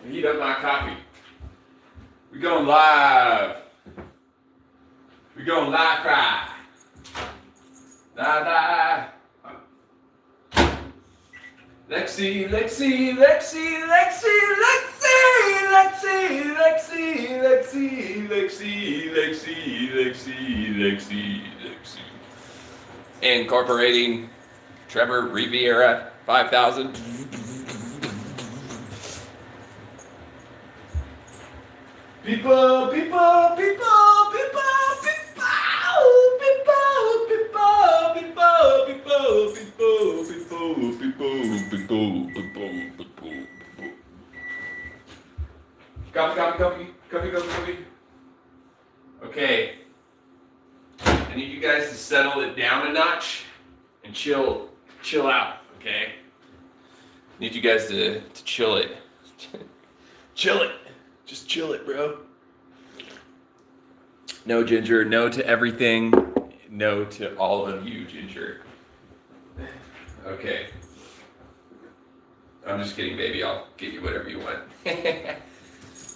Heat up my coffee. We going live. We going live fry. Da. Lexi. Incorporating Trevor Riviera 5000. People. Coffee. Okay. I need you guys to settle it down a notch and chill out, okay? I need you guys to chill it. Chill it. Just chill it, bro. No, Ginger. No to everything. No to all of you, Ginger. Okay. I'm just kidding, baby. I'll get you whatever you want.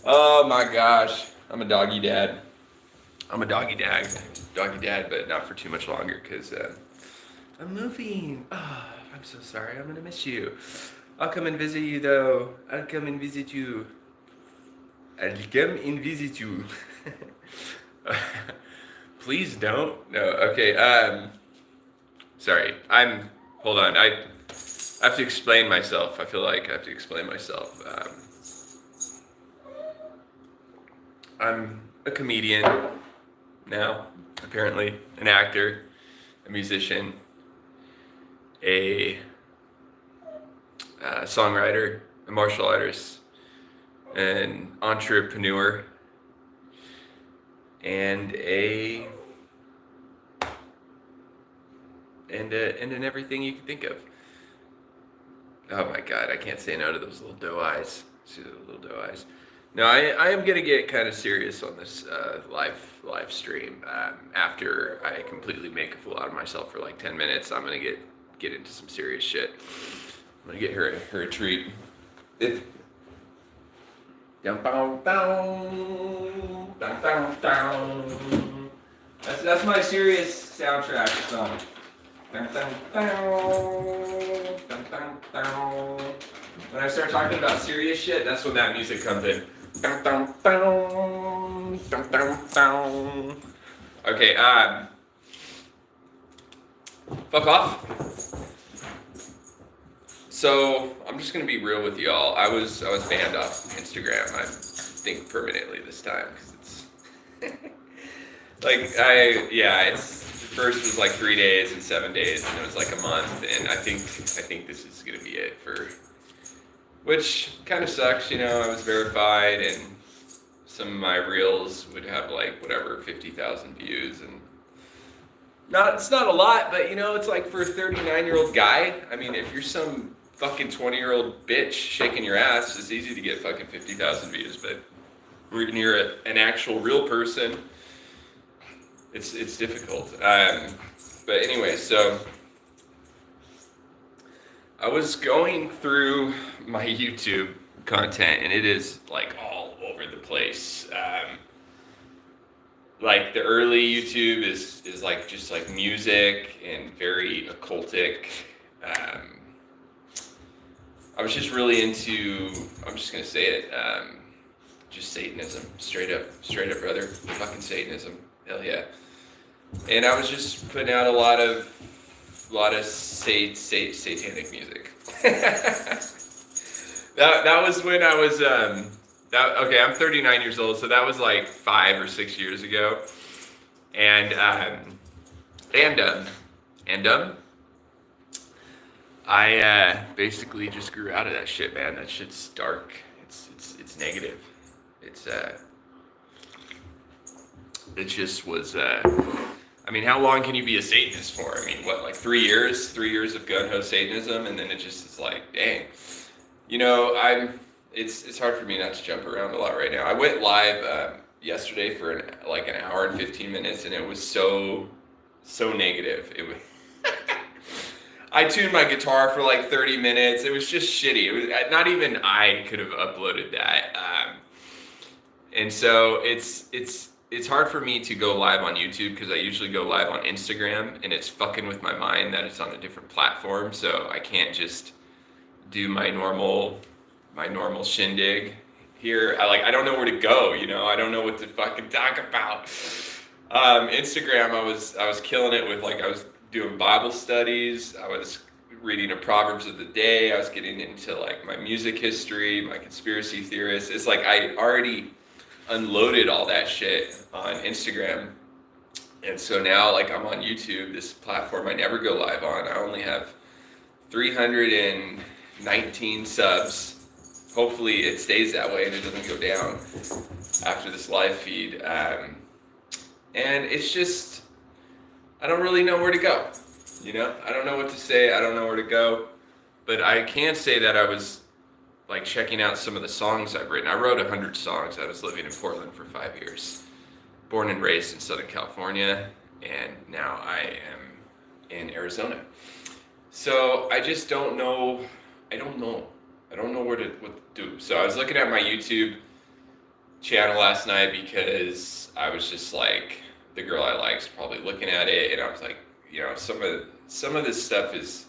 Oh my gosh. I'm a doggy dad. Doggy dad, but not for too much longer because I'm moving. Oh, I'm so sorry. I'm going to miss you. I'll come and visit you, though. I'll come and visit you. Please don't. No, okay. Sorry. Hold on. I have to explain myself. I feel like I have to explain myself. I'm a comedian now, apparently, an actor, a musician, a songwriter, a martial artist, an entrepreneur, and an everything you can think of. Oh my God, I can't say no to those little doe eyes. See those little doe eyes. No, I am gonna get kind of serious on this live stream. After I completely make a fool out of myself for like 10 minutes, I'm gonna get into some serious shit. I'm gonna get her a treat. That's my serious soundtrack song. When I start talking about serious shit, that's when that music comes in. Okay, fuck off. So I'm just gonna be real with y'all. I was banned off Instagram. I think permanently this time because it's it's first was like 3 days and 7 days, and it was like a month, and I think this is gonna be it for. Which kind of sucks, you know. I was verified, and some of my reels would have like whatever 50,000 views, and it's not a lot, but you know, it's like for a 39-year-old guy. I mean, if you're some fucking 20-year-old bitch shaking your ass, it's easy to get fucking 50,000 views. But when you're an actual real person, it's difficult. But anyway, so I was going through my YouTube content, and it is like all over the place. Like the early YouTube is like just like music and very occultic. I was just really into, I'm just gonna say it, just Satanism, straight up, brother, fucking Satanism, hell yeah. And I was just putting out a lot of satanic music. that was when I was I'm 39 years old, so that was like 5 or 6 years ago, and I basically just grew out of that shit, man. That shit's dark. It's negative. It just was. I mean, how long can you be a Satanist for? I mean, what, like 3 years? 3 years of gun-ho Satanism, and then it just is like, dang. You know, it's hard for me not to jump around a lot right now. I went live yesterday for an hour and 15 minutes, and it was so negative. It was. I tuned my guitar for like 30 minutes. It was just shitty. It was not even I could have uploaded that. And so it's hard for me to go live on YouTube because I usually go live on Instagram, and it's fucking with my mind that it's on a different platform. So I can't just do my normal shindig here. I don't know where to go. I don't know what to fucking talk about. Instagram, I was killing it with I was doing Bible studies. I was reading a Proverbs of the day. I was getting into my music history, my conspiracy theorists. It's I already unloaded all that shit on Instagram. And so now I'm on YouTube, this platform I never go live on. I only have 319 subs. Hopefully it stays that way and it doesn't go down after this live feed. And it's just, I don't really know where to go. I don't know what to say. I don't know where to go. But I can say that I was checking out some of the songs I've written. I wrote 100 songs. I was living in Portland for 5 years. Born and raised in Southern California. And now I am in Arizona. So I just don't know. I don't know what to do. So I was looking at my YouTube channel last night because I was just the girl I like's probably looking at it, and I was some of this stuff it's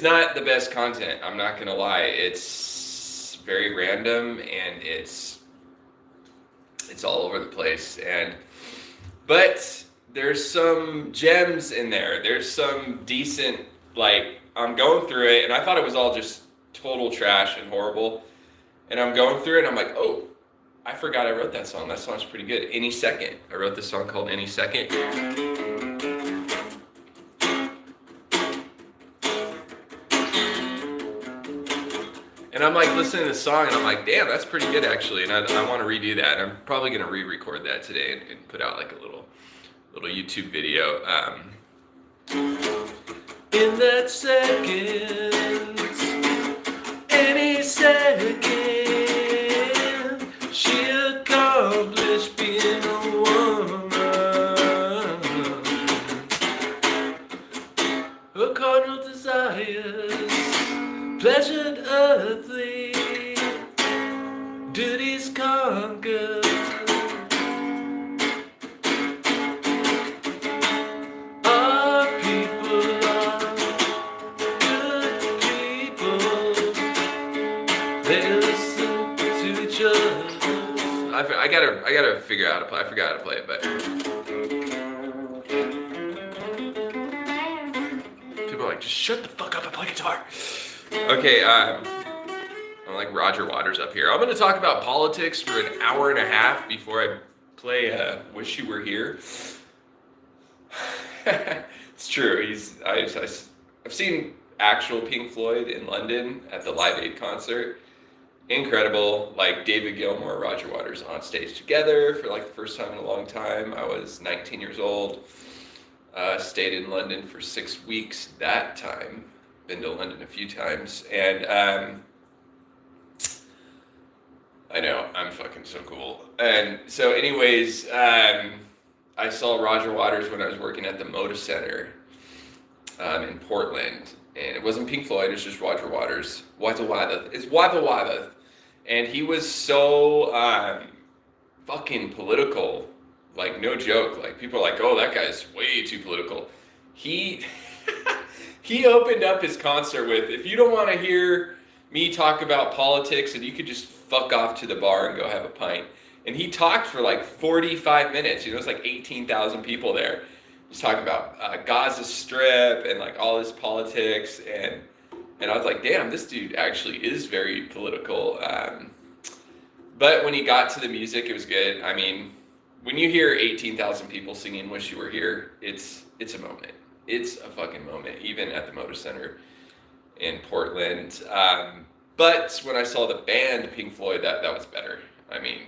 not the best content. I'm not gonna lie. It's very random and it's all over the place. But there's some gems in there. There's some decent I'm going through it, and I thought it was all just total trash and horrible. And I'm going through it and I'm like, oh, I forgot I wrote that song. That song's pretty good. Any Second. I wrote this song called Any Second. And I'm listening to the song and I'm like, damn, that's pretty good actually. And I want to redo that. I'm probably going to re-record that today and put out a little YouTube video. In that second, any second, she accomplished being a woman. Her carnal desires, pleasured earthly, duties conquered. Our people are good people. They listen to each other. I gotta figure out how to play. I forgot how to play it, but people are just shut the fuck up and play guitar. Okay, I'm Roger Waters up here. I'm going to talk about politics for an hour and a half before I play Wish You Were Here. It's true. I've seen actual Pink Floyd in London at the Live Aid concert. Incredible. David Gilmour, Roger Waters on stage together for the first time in a long time. I was 19 years old. Stayed in London for 6 weeks that time. Been to London a few times, and I know, I'm fucking so cool. And so anyways, I saw Roger Waters when I was working at the Moda Center in Portland, and it wasn't Pink Floyd, it's just Roger Waters. It's Wada. And he was so fucking political, no joke. People are oh, that guy's way too political. He opened up his concert with, if you don't want to hear me talk about politics, and you could just fuck off to the bar and go have a pint. And he talked for 45 minutes. It was 18,000 people there. He's talking about Gaza Strip and all this politics. And I was damn, this dude actually is very political. But when he got to the music, it was good. I mean, when you hear 18,000 people singing Wish You Were Here, it's a moment. It's a fucking moment, even at the Moda Center in Portland. But when I saw the band Pink Floyd, that was better. I mean,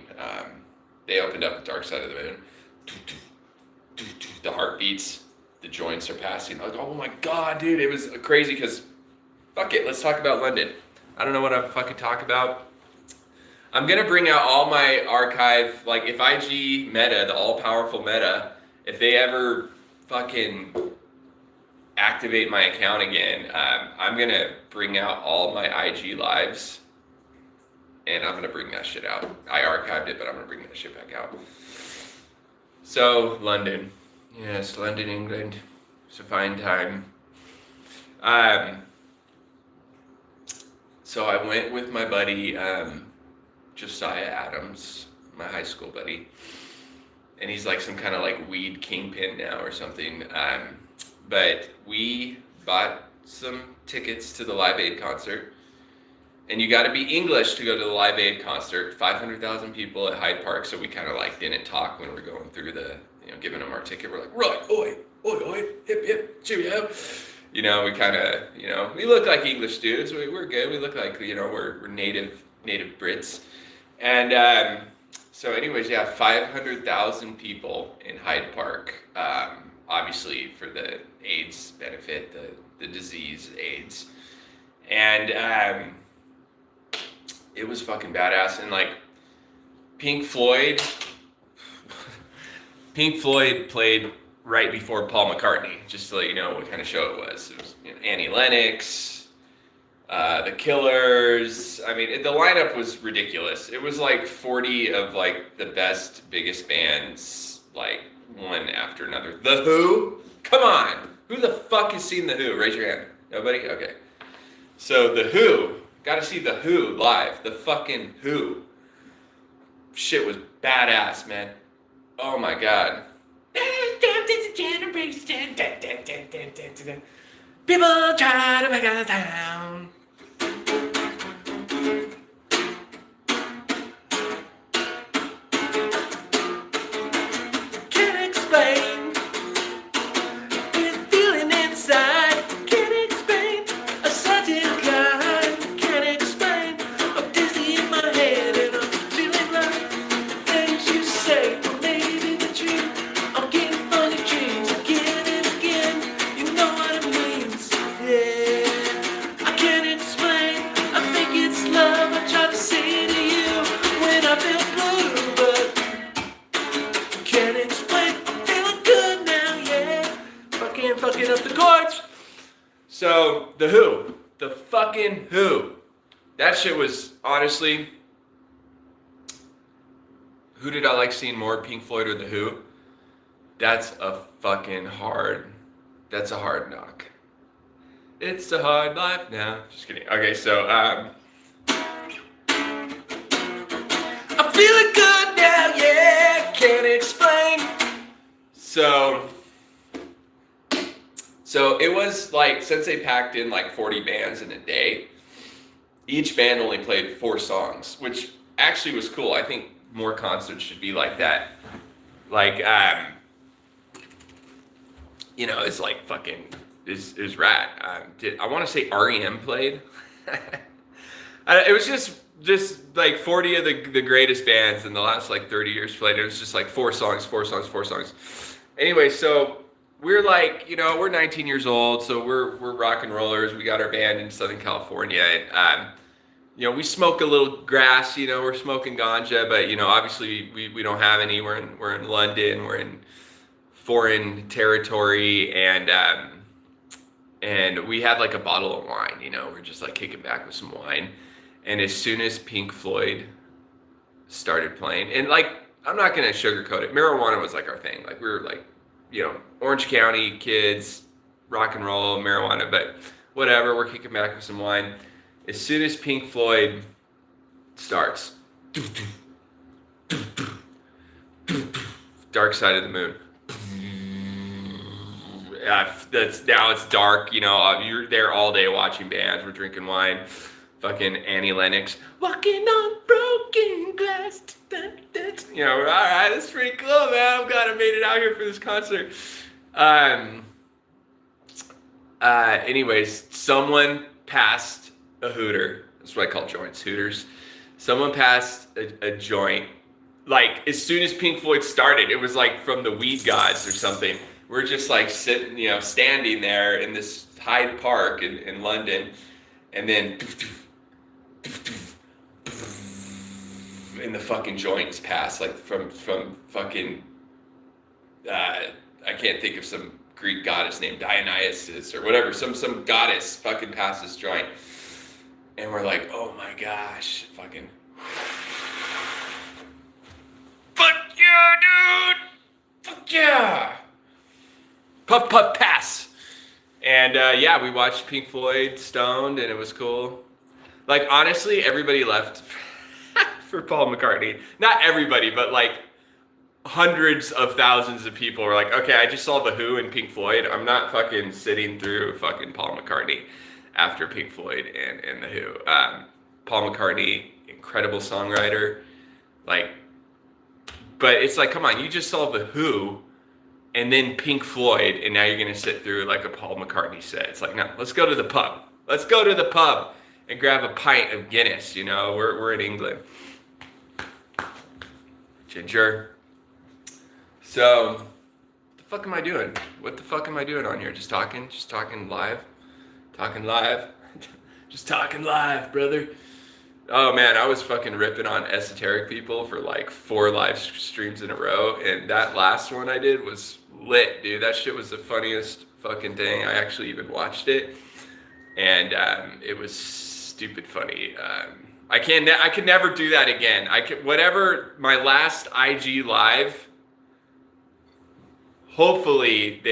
they opened up the Dark Side of the Moon. The heartbeats, the joints are passing. Oh my god, dude, it was crazy because, fuck it, let's talk about London. I don't know what I fucking talk about. I'm gonna bring out all my archive, if IG Meta, the all-powerful Meta, if they ever fucking activate my account again, I'm gonna bring out all my IG lives, and I'm gonna bring that shit out. I archived it, but I'm gonna bring that shit back out. So London, yes, London, England. It's a fine time. So I went with my buddy Josiah Adams, my high school buddy, and he's like some kind of like weed kingpin now or something. But we bought some tickets to the Live Aid concert, and you got to be English to go to the Live Aid concert. 500,000 people at Hyde Park, so we kind of like didn't talk when we were going through the, giving them our ticket. We're like, right, oi, oi, oi, hip, hip, cheerio. We kind of, we look like English dudes. We're good. We look like, we're native Brits. And so anyways, yeah, 500,000 people in Hyde Park, obviously for the AIDS benefit, the disease AIDS. And it was fucking badass. And like Pink Floyd played right before Paul McCartney, just to let you know what kind of show it was. It was Annie Lennox, The Killers. I mean, the lineup was ridiculous. It was like 40 of like the best, biggest bands, like one after another. The Who? Come on! Who the fuck has seen The Who? Raise your hand. Nobody? Okay. So The Who. Gotta see The Who live. The fucking Who. Shit was badass, man. Oh my god. People try to make a town. Can't explain this feeling inside. Can't explain a certain kind. Can't explain. I'm dizzy in my head and I'm feeling like the things you say may be the truth. I'm getting funny dreams again and again. You know what it means. Yeah, I can't explain. I think it's love. I try to say to you when I feel blue, but can't explain. I'm feeling good now, yeah. Fucking up the chords. So The Who, the fucking Who. That shit was honestly. Who did I like seeing more, Pink Floyd or The Who? That's a hard knock. It's a hard life now. Just kidding. Okay, so I'm feeling good now, yeah. Can't explain. So it was like, since they packed in like 40 bands in a day, each band only played 4 songs, which actually was cool. I think more concerts should be like that. Like, it's like fucking, is rad. I want to say REM played. It was just like 40 of the greatest bands in the last like 30 years played. It was just like 4 songs. Anyway, so we're like, we're 19 years old, so we're rock and rollers. We got our band in Southern California, and we smoke a little grass. We're smoking ganja, but obviously we don't have any. We're in London. We're in foreign territory, and we had like a bottle of wine. We're just like kicking back with some wine, and as soon as Pink Floyd started playing, and like, I'm not gonna sugarcoat it, marijuana was like our thing. Like, we were like, Orange County kids, rock and roll, marijuana, but whatever, we're kicking back with some wine. As soon as Pink Floyd starts, Dark Side of the Moon. Now it's dark, you're there all day watching bands, we're drinking wine. Fucking Annie Lennox, walking on broken glass. All right, that's pretty cool, man. I'm glad I made it out here for this concert. Anyways, someone passed a hooter. That's what I call joints, hooters. Someone passed a joint. Like, as soon as Pink Floyd started, it was like from the Weed Gods or something. We're just like sitting, standing there in this Hyde Park in London, and then and the fucking joints pass, like from fucking I can't think of some Greek goddess named Dionysus or whatever. Some goddess fucking passed this joint. And we're like, oh my gosh, fucking. Fuck yeah, dude! Fuck yeah! Puff, puff, pass! And yeah, we watched Pink Floyd stoned and it was cool. Like, honestly, everybody left for Paul McCartney. Not everybody, but like hundreds of thousands of people were like, okay, I just saw The Who and Pink Floyd. I'm not fucking sitting through fucking Paul McCartney after Pink Floyd and The Who. Paul McCartney, incredible songwriter. Like, but it's like, come on, you just saw The Who and then Pink Floyd, and now you're going to sit through like a Paul McCartney set. It's like, no, let's go to the pub. Let's go to the pub and grab a pint of Guinness, you know? We're in England. Ginger. So, what the fuck am I doing? What the fuck am I doing on here? Just talking live? Talking live? Just talking live, brother. Oh man, I was fucking ripping on esoteric people for like 4 live streams in a row, and that last one I did was lit, dude. That shit was the funniest fucking thing. I actually even watched it, and it was stupid funny. I can never do that again. Whatever my last IG live, hopefully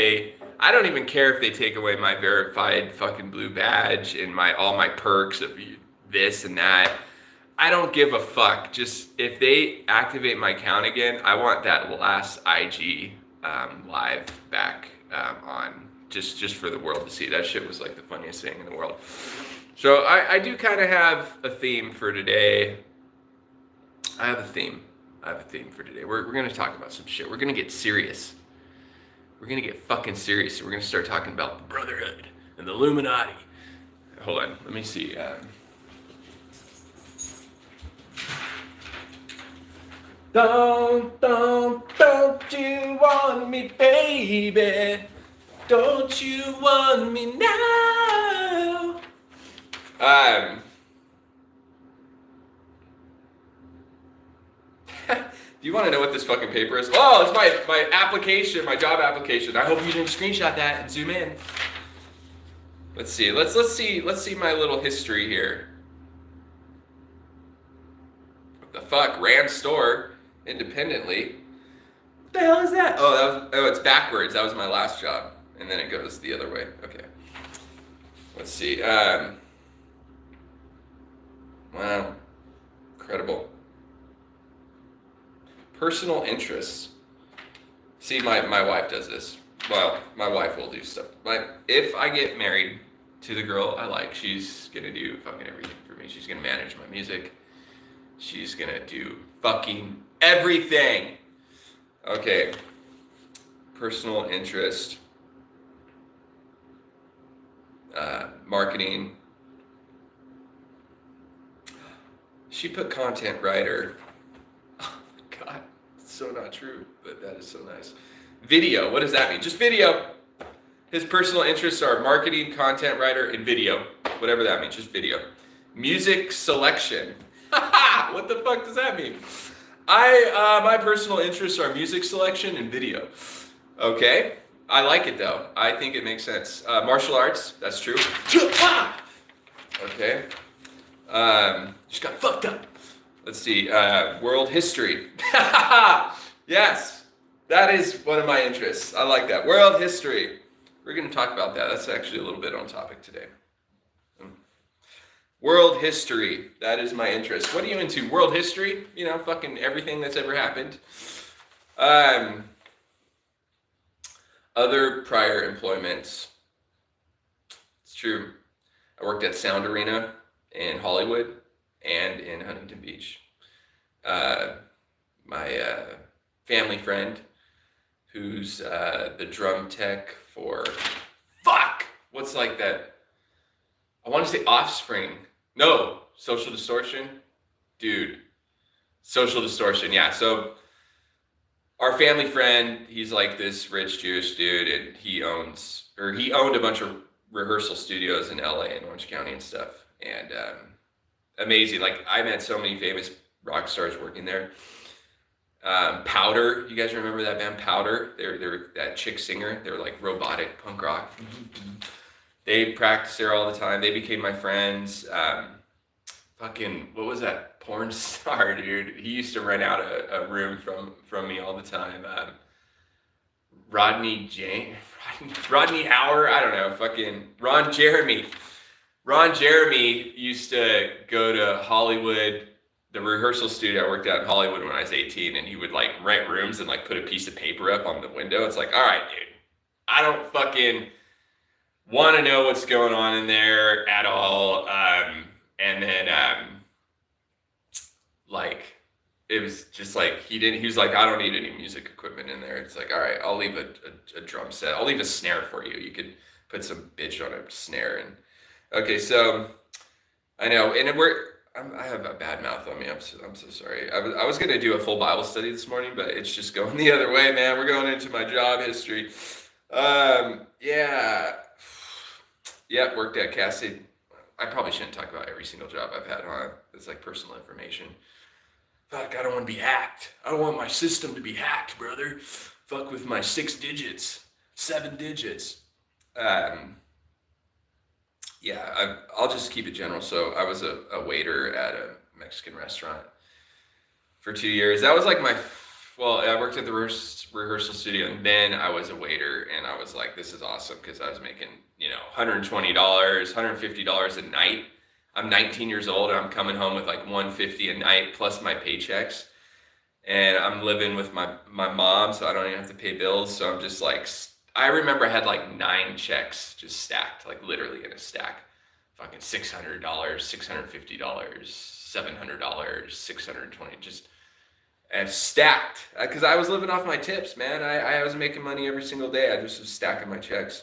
I don't even care if they take away my verified fucking blue badge and all my perks of this and that. I don't give a fuck. Just if they activate my account again, I want that last IG live back on, just for the world to see. That shit was like the funniest thing in the world. So I do kind of have a theme for today. I have a theme for today. We're going to talk about some shit. We're going to get serious. We're going to get fucking serious. We're going to start talking about the Brotherhood and the Illuminati. Hold on. Let me see. Don't you want me, baby? Don't you want me now? Do you want to know what this fucking paper is? Oh, it's my application, my job application. I hope you didn't screenshot that and zoom in. Let's see. Let's see my little history here. What the fuck? Ran store independently. What the hell is that? Oh, it's backwards. That was my last job, and then it goes the other way. Okay. Let's see. Wow. Incredible. Personal interests. See, my wife does this. Well, my wife will do stuff. But if I get married to the girl I like, she's gonna do fucking everything for me. She's gonna manage my music. She's gonna do fucking everything. Okay. Personal interest. Marketing. She put content writer. Oh, God, it's so not true, but that is so nice. Video, what does that mean? Just video. His personal interests are marketing, content writer, and video. Whatever that means, just video. Music selection. What the fuck does that mean? My personal interests are music selection and video. Okay, I like it though. I think it makes sense. Martial arts, that's true. Okay. Just got fucked up. Let's see. World history. Yes, that is one of my interests. I like that. World history. We're going to talk about that. That's actually a little bit on topic today. World history. That is my interest. What are you into? World history? You know, fucking everything that's ever happened. Other prior employments. It's true. I worked at Sound Arena in Hollywood and in Huntington Beach. My family friend, who's the drum tech for, what's like that? I want to say Offspring. No, Social Distortion. Dude, Social Distortion, yeah. So our family friend, he's like this rich Jewish dude, and he owned a bunch of rehearsal studios in LA and Orange County and stuff. And amazing. Like, I met so many famous rock stars working there. Powder, you guys remember that band Powder? They're that chick singer. They're like robotic punk rock. They practice there all the time. They became my friends. Fucking, what was that porn star, dude? He used to rent out a room from me all the time. Rodney Hauer, I don't know, fucking Ron Jeremy. Ron Jeremy used to go to Hollywood, the rehearsal studio. I worked out in Hollywood when I was 18, and he would like rent rooms and like put a piece of paper up on the window. It's like, all right, dude, I don't fucking want to know what's going on in there at all. And then like, it was just like, he was like, I don't need any music equipment in there. It's like, all right, I'll leave a drum set. I'll leave a snare for you. You could put some bitch on a snare. And okay, so I know, and I have a bad mouth on me. I'm so sorry. I was gonna do a full Bible study this morning, but it's just going the other way, man. We're going into my job history. Worked at Cassie. I probably shouldn't talk about every single job I've had, huh? It's like personal information. Fuck, I don't want to be hacked. I don't want my system to be hacked, brother. Fuck with my 7 digits. I'll just keep it general. So I was a waiter at a Mexican restaurant for 2 years. That was like I worked at the rehearsal studio, and then I was a waiter, and I was like, this is awesome, because I was making, $120, $150 a night. I'm 19 years old, and I'm coming home with like $150 a night plus my paychecks. And I'm living with my mom, so I don't even have to pay bills. So I'm just like, I remember I had like 9 checks just stacked, like literally in a stack. Fucking $600, $650, $700, $620, just and stacked. Because I was living off my tips, man. I was making money every single day. I just was stacking my checks.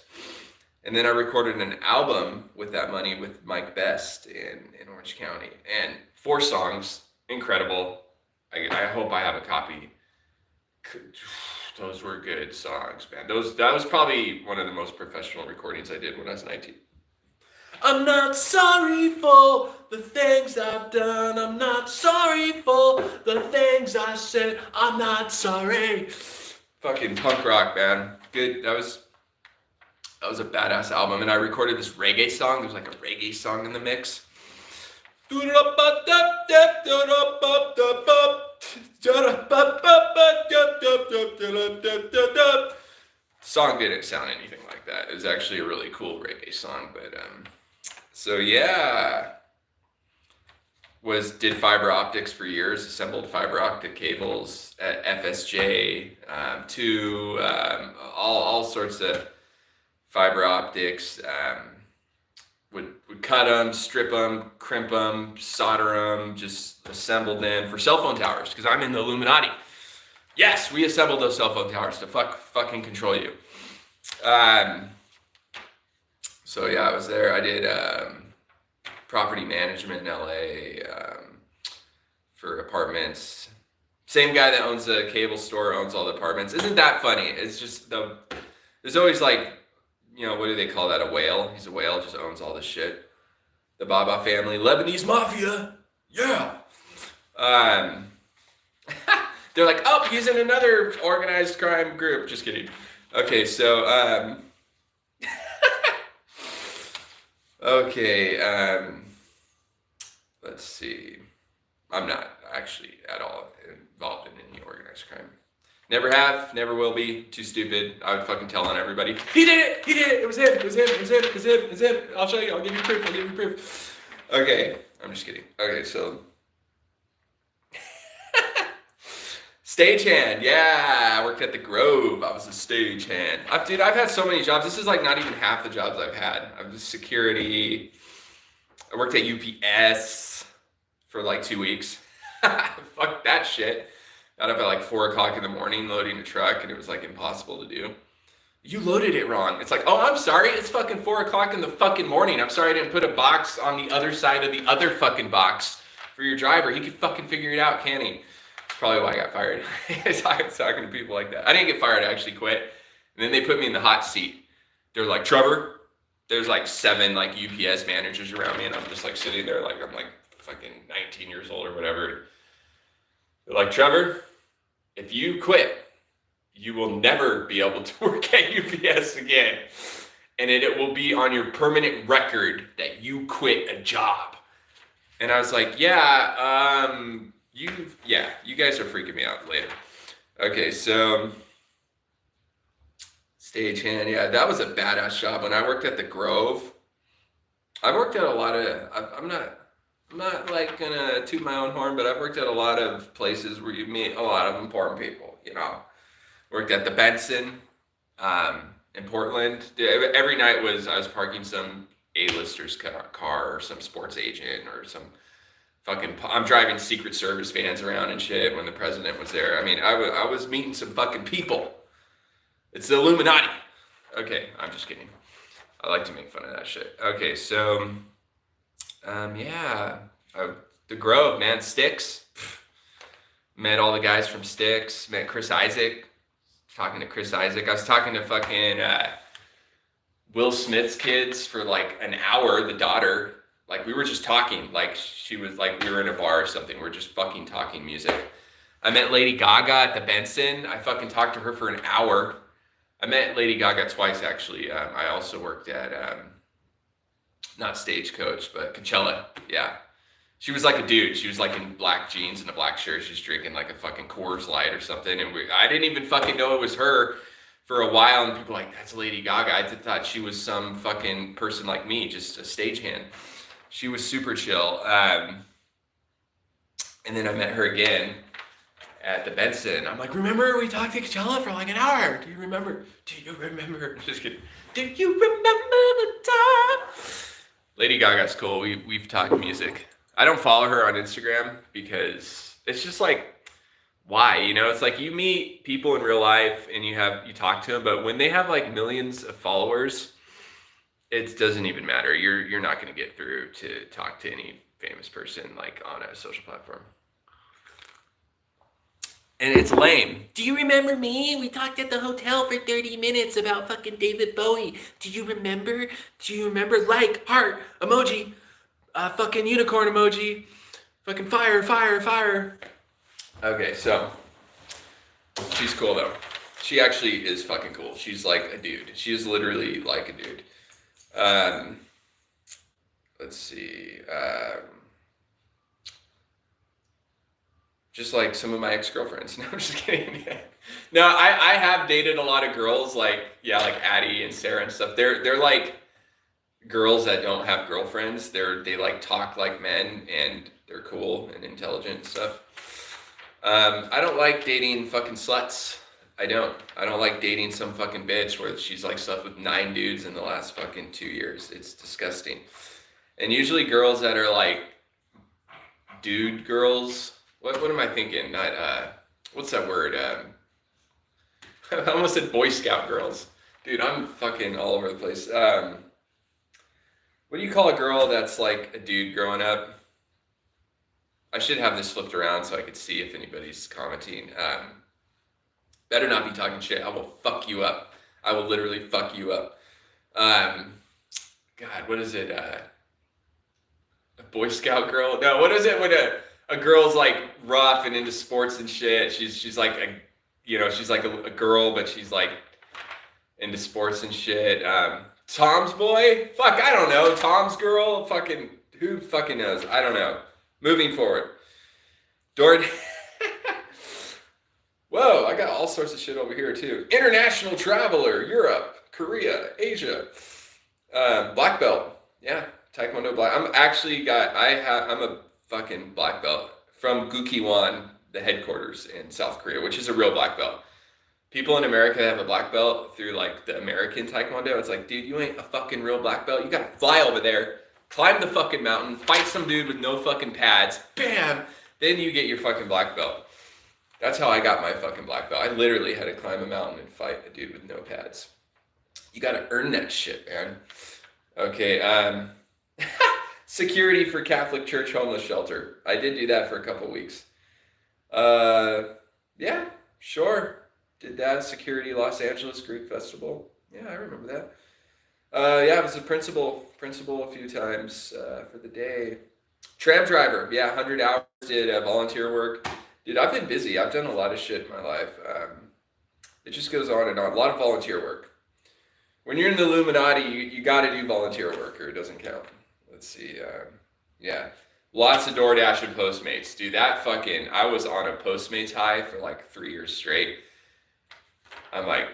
And then I recorded an album with that money with Mike Best in Orange County. And 4 songs, incredible. I hope I have a copy. Those were good songs, man. That was probably one of the most professional recordings I did when I was 19. I'm not sorry for the things I've done. I'm not sorry for the things I said. I'm not sorry. Fucking punk rock, man. Good. That was a badass album. And I recorded this reggae song. There's like a reggae song in the mix. Song didn't sound anything like that. It was actually a really cool reggae song, but did fiber optics for years, assembled fiber optic cables at FSJ, all sorts of fiber optics. Would cut them, strip them, crimp them, solder them, just assembled them for cell phone towers, because I'm in the Illuminati. Yes, we assembled those cell phone towers to fucking control you. So yeah, I was there. I did property management in LA for apartments. Same guy that owns the cable store owns all the apartments. Isn't that funny? It's just there's always like, what do they call that? A whale? He's a whale, just owns all this shit. The Baba family, Lebanese mafia. Yeah. They're like, oh, he's in another organized crime group. Just kidding. Okay, so, let's see. I'm not actually at all involved in any organized crime. Never have, never will be. Too stupid. I would fucking tell on everybody. He did it! It was him! I'll show you. I'll give you proof. Okay, I'm just kidding. Okay, so. Stagehand, yeah. I worked at the Grove. I was a stagehand. I've had so many jobs. This is like not even half the jobs I've had. I was security. I worked at UPS for like 2 weeks. Fuck that shit. Got up at like 4 o'clock in the morning loading a truck, and it was like impossible to do. You loaded it wrong. It's like, oh, I'm sorry. It's fucking 4 o'clock in the fucking morning. I'm sorry I didn't put a box on the other side of the other fucking box for your driver. He could fucking figure it out, can't he? That's probably why I got fired. Talking to people like that. I didn't get fired. I actually quit. And then they put me in the hot seat. They're like, Trevor, there's like 7 like UPS managers around me, and I'm just like sitting there like I'm like fucking 19 years old or whatever. They're like, Trevor, If you quit, you will never be able to work at UPS again. And it will be on your permanent record that you quit a job. And I was like, yeah, you guys are freaking me out later. Okay, so stagehand, yeah, that was a badass job. When I worked at the Grove, I worked at a lot of, I'm not like gonna toot my own horn, but I've worked at a lot of places where you meet a lot of important people, you know. Worked at the Benson in Portland. Every night I was parking some A-lister's car or some sports agent or some I'm driving Secret Service vans around and shit when the president was there. I mean, I was meeting some fucking people. It's the Illuminati. Okay, I'm just kidding. I like to make fun of that shit. Okay, so, the Grove, man, Styx. Met all the guys from Styx. Met Chris Isaac. Talking to Chris Isaac. I was talking to fucking Will Smith's kids for like an hour, the daughter. Like, we were just talking. Like, she was like, we were in a bar or something. We were just fucking talking music. I met Lady Gaga at the Benson. I fucking talked to her for an hour. I met Lady Gaga twice, actually. I also worked at, not Stagecoach, but Coachella. Yeah. She was like a dude. She was like in black jeans and a black shirt. She's drinking like a fucking Coors Light or something. And I didn't even fucking know it was her for a while. And people were like, that's Lady Gaga. I thought she was some fucking person like me, just a stagehand. She was super chill. And then I met her again at the Benson. I'm like, remember we talked to Coachella for like an hour? Do you remember? Just kidding. Do you remember the time? Lady Gaga's cool. We've talked music. I don't follow her on Instagram because it's just like, why? You know, it's like you meet people in real life and you talk to them, but when they have like millions of followers, it doesn't even matter. You're not going to get through to talk to any famous person like on a social platform. And it's lame. Do you remember me? We talked at the hotel for 30 minutes about fucking David Bowie. Do you remember? Like, heart, emoji, fucking unicorn emoji, fucking fire. Okay, so she's cool though. She actually is fucking cool. She's like a dude. She is literally like a dude. Let's see. Just like some of my ex-girlfriends. No, I'm just kidding. No, I have dated a lot of girls like Addie and Sarah and stuff. They're like girls that don't have girlfriends. They like talk like men and they're cool and intelligent and stuff. I don't like dating fucking sluts. I don't like dating some fucking bitch where she's like slept with 9 dudes in the last fucking 2 years. It's disgusting. And usually girls that are like dude girls. What am I thinking? Not what's that word? I almost said Boy Scout girls. Dude, I'm fucking all over the place. What do you call a girl that's like a dude growing up? I should have this flipped around so I could see if anybody's commenting. Better not be talking shit. I will fuck you up. I will literally fuck you up. God, what is it? A Boy Scout girl? No, what is it when a girl's like rough and into sports and shit? She's like she's like a girl, but she's like into sports and shit. Tom's boy? Fuck, I don't know. Tom's girl? Fucking, who fucking knows? I don't know. Moving forward. Jordan. Whoa, I got all sorts of shit over here too. International traveler, Europe, Korea, Asia. Black belt. Yeah, Taekwondo black. I'm a fucking black belt from Gukkiwon, the headquarters in South Korea, which is a real black belt. People in America have a black belt through like the American Taekwondo. It's like, dude, you ain't a fucking real black belt. You gotta fly over there, climb the fucking mountain, fight some dude with no fucking pads, bam, then you get your fucking black belt. That's how I got my fucking black belt. I literally had to climb a mountain and fight a dude with no pads. You gotta earn that shit, man. Okay, security for Catholic Church homeless shelter. I did do that for a couple weeks. Yeah, sure. Did that. Security Los Angeles Greek Festival. Yeah, I remember that. Yeah, I was a principal a few times for the day. Tram driver. Yeah, 100 hours. Did volunteer work Dude, I've been busy. I've done a lot of shit in my life. It just goes on and on. A lot of volunteer work. When you're in the Illuminati, you got to do volunteer work or it doesn't count. Let's see. Yeah. Lots of DoorDash and Postmates. Dude, I was on a Postmates high for like 3 years straight. I'm like,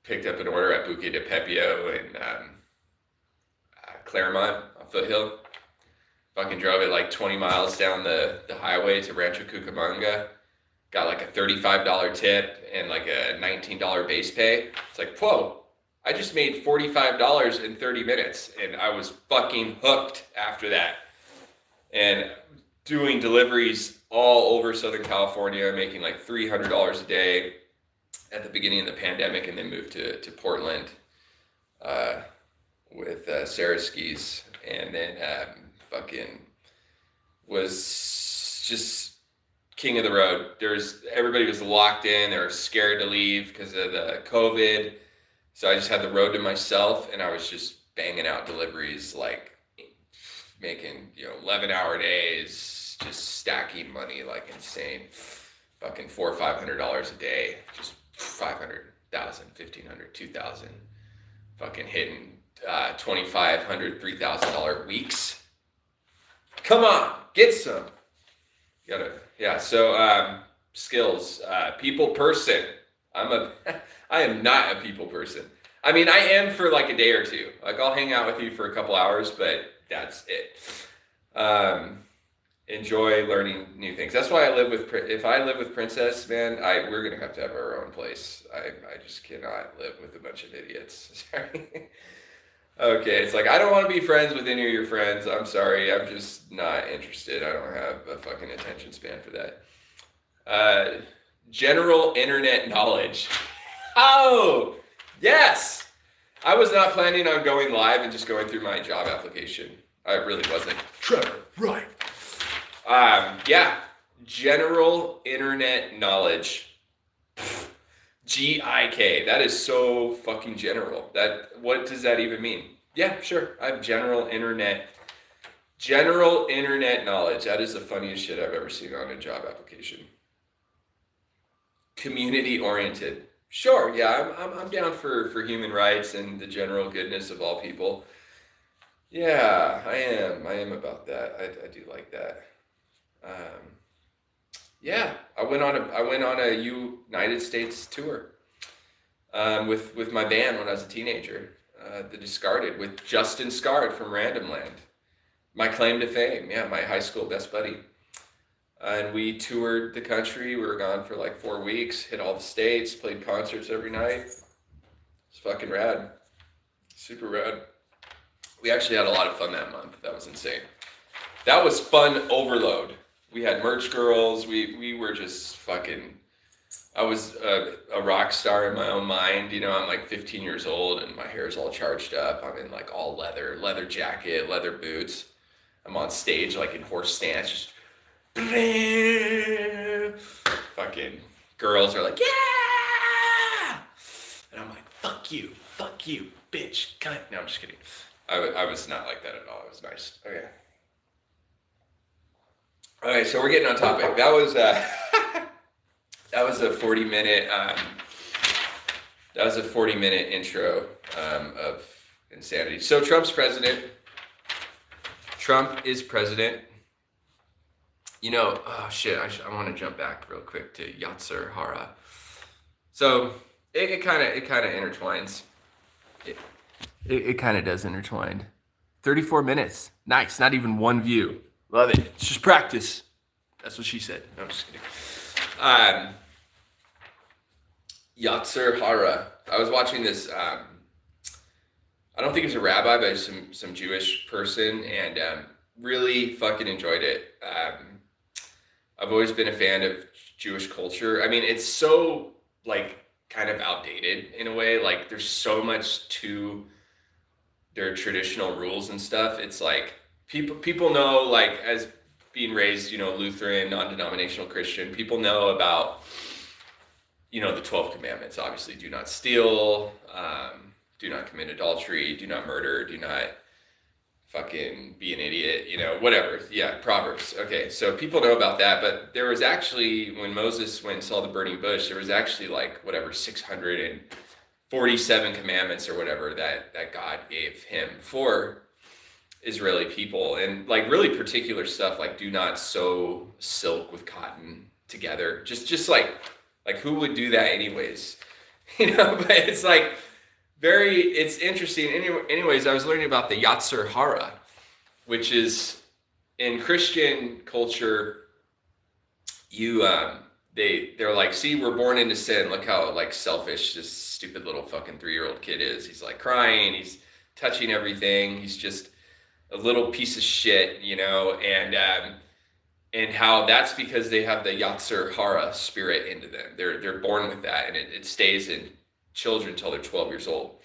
picked up an order at Buque de Pepio in Claremont on Foothill. Fucking drove it like 20 miles down the highway to Rancho Cucamonga. Got like a $35 tip and like a $19 base pay. It's like, whoa, I just made $45 in 30 minutes. And I was fucking hooked after that. And doing deliveries all over Southern California, making like $300 a day at the beginning of the pandemic, and then moved to Portland with Sarah Skis. And then fucking was just king of the road. Everybody was locked in. They were scared to leave because of the COVID. So I just had the road to myself, and I was just banging out deliveries, like making 11-hour days, just stacking money like insane. Fucking $400 or $500 a day, just 500, 1,000, 1,500, 2,000. Fucking hitting $2,500, $3,000 weeks. Come on, get some. So skills, people person. I am not a people person. I mean, I am for like a day or two. Like I'll hang out with you for a couple hours, but that's it. Enjoy learning new things. That's why if I live with Princess, man, we're gonna have to have our own place. I just cannot live with a bunch of idiots. Sorry. Okay, it's like, I don't want to be friends with any of your friends. I'm sorry, I'm just not interested. I don't have a fucking attention span for that. General internet knowledge. Oh, yes! I was not planning on going live and just going through my job application. I really wasn't. Trevor Wright. Yeah, general internet knowledge. GIK. That is so fucking general. What does that even mean? Yeah, sure. I have general internet knowledge. That is the funniest shit I've ever seen on a job application. Community oriented. Sure, yeah, I'm down for human rights and the general goodness of all people. Yeah, I am about that. I do like that. Yeah, I went on a United States tour with my band when I was a teenager, The Discarded, with Justin Scard from Random Land, my claim to fame. Yeah, my high school best buddy. And we toured the country. We were gone for like 4 weeks, hit all the states, played concerts every night. It's fucking rad, super rad. We actually had a lot of fun that month. That was insane. That was fun overload. We had merch girls. We were just fucking, I was a rock star in my own mind. I'm like 15 years old and my hair's all charged up. I'm in like all leather jacket, leather boots. I'm on stage like in horse stance, just fucking girls are like, yeah! And I'm like, fuck you, bitch, cunt. No, I'm just kidding. I was not like that at all. It was nice. Okay, so we're getting on topic. That was a 40-minute intro of insanity. So Trump's president. Trump is president. Oh shit, I want to jump back real quick to Yasser Hara. So it kind of intertwines. It kind of does intertwine. 34 minutes. Nice. Not even one view. Love it. It's just practice. That's what she said. No, I'm just kidding. Yasser Hara. I was watching this. I don't think he's a rabbi, but some Jewish person, and really fucking enjoyed it. I've always been a fan of Jewish culture. I mean, it's so like kind of outdated in a way. Like there's so much to their traditional rules and stuff. It's like people know, like, as being raised, Lutheran, non-denominational Christian, people know about, the 12 commandments. Obviously, do not steal, do not commit adultery, do not murder, do not fucking be an idiot, whatever. Yeah, Proverbs. Okay, so people know about that, but there was actually, when Moses went and saw the burning bush, there was actually like, whatever, 647 commandments or whatever that God gave him for Israeli people, and like really particular stuff, like do not sew silk with cotton together. Just like who would do that anyways? But it's like it's interesting. Anyways, I was learning about the Yatzer Hara, which is in Christian culture, they're like, see, we're born into sin. Look how like selfish this stupid little fucking 3-year-old kid is. He's like crying, he's touching everything, he's just a little piece of shit, and how that's because they have the Yatzer Hara spirit into them. They're born with that, and it stays in children until they're 12 years old,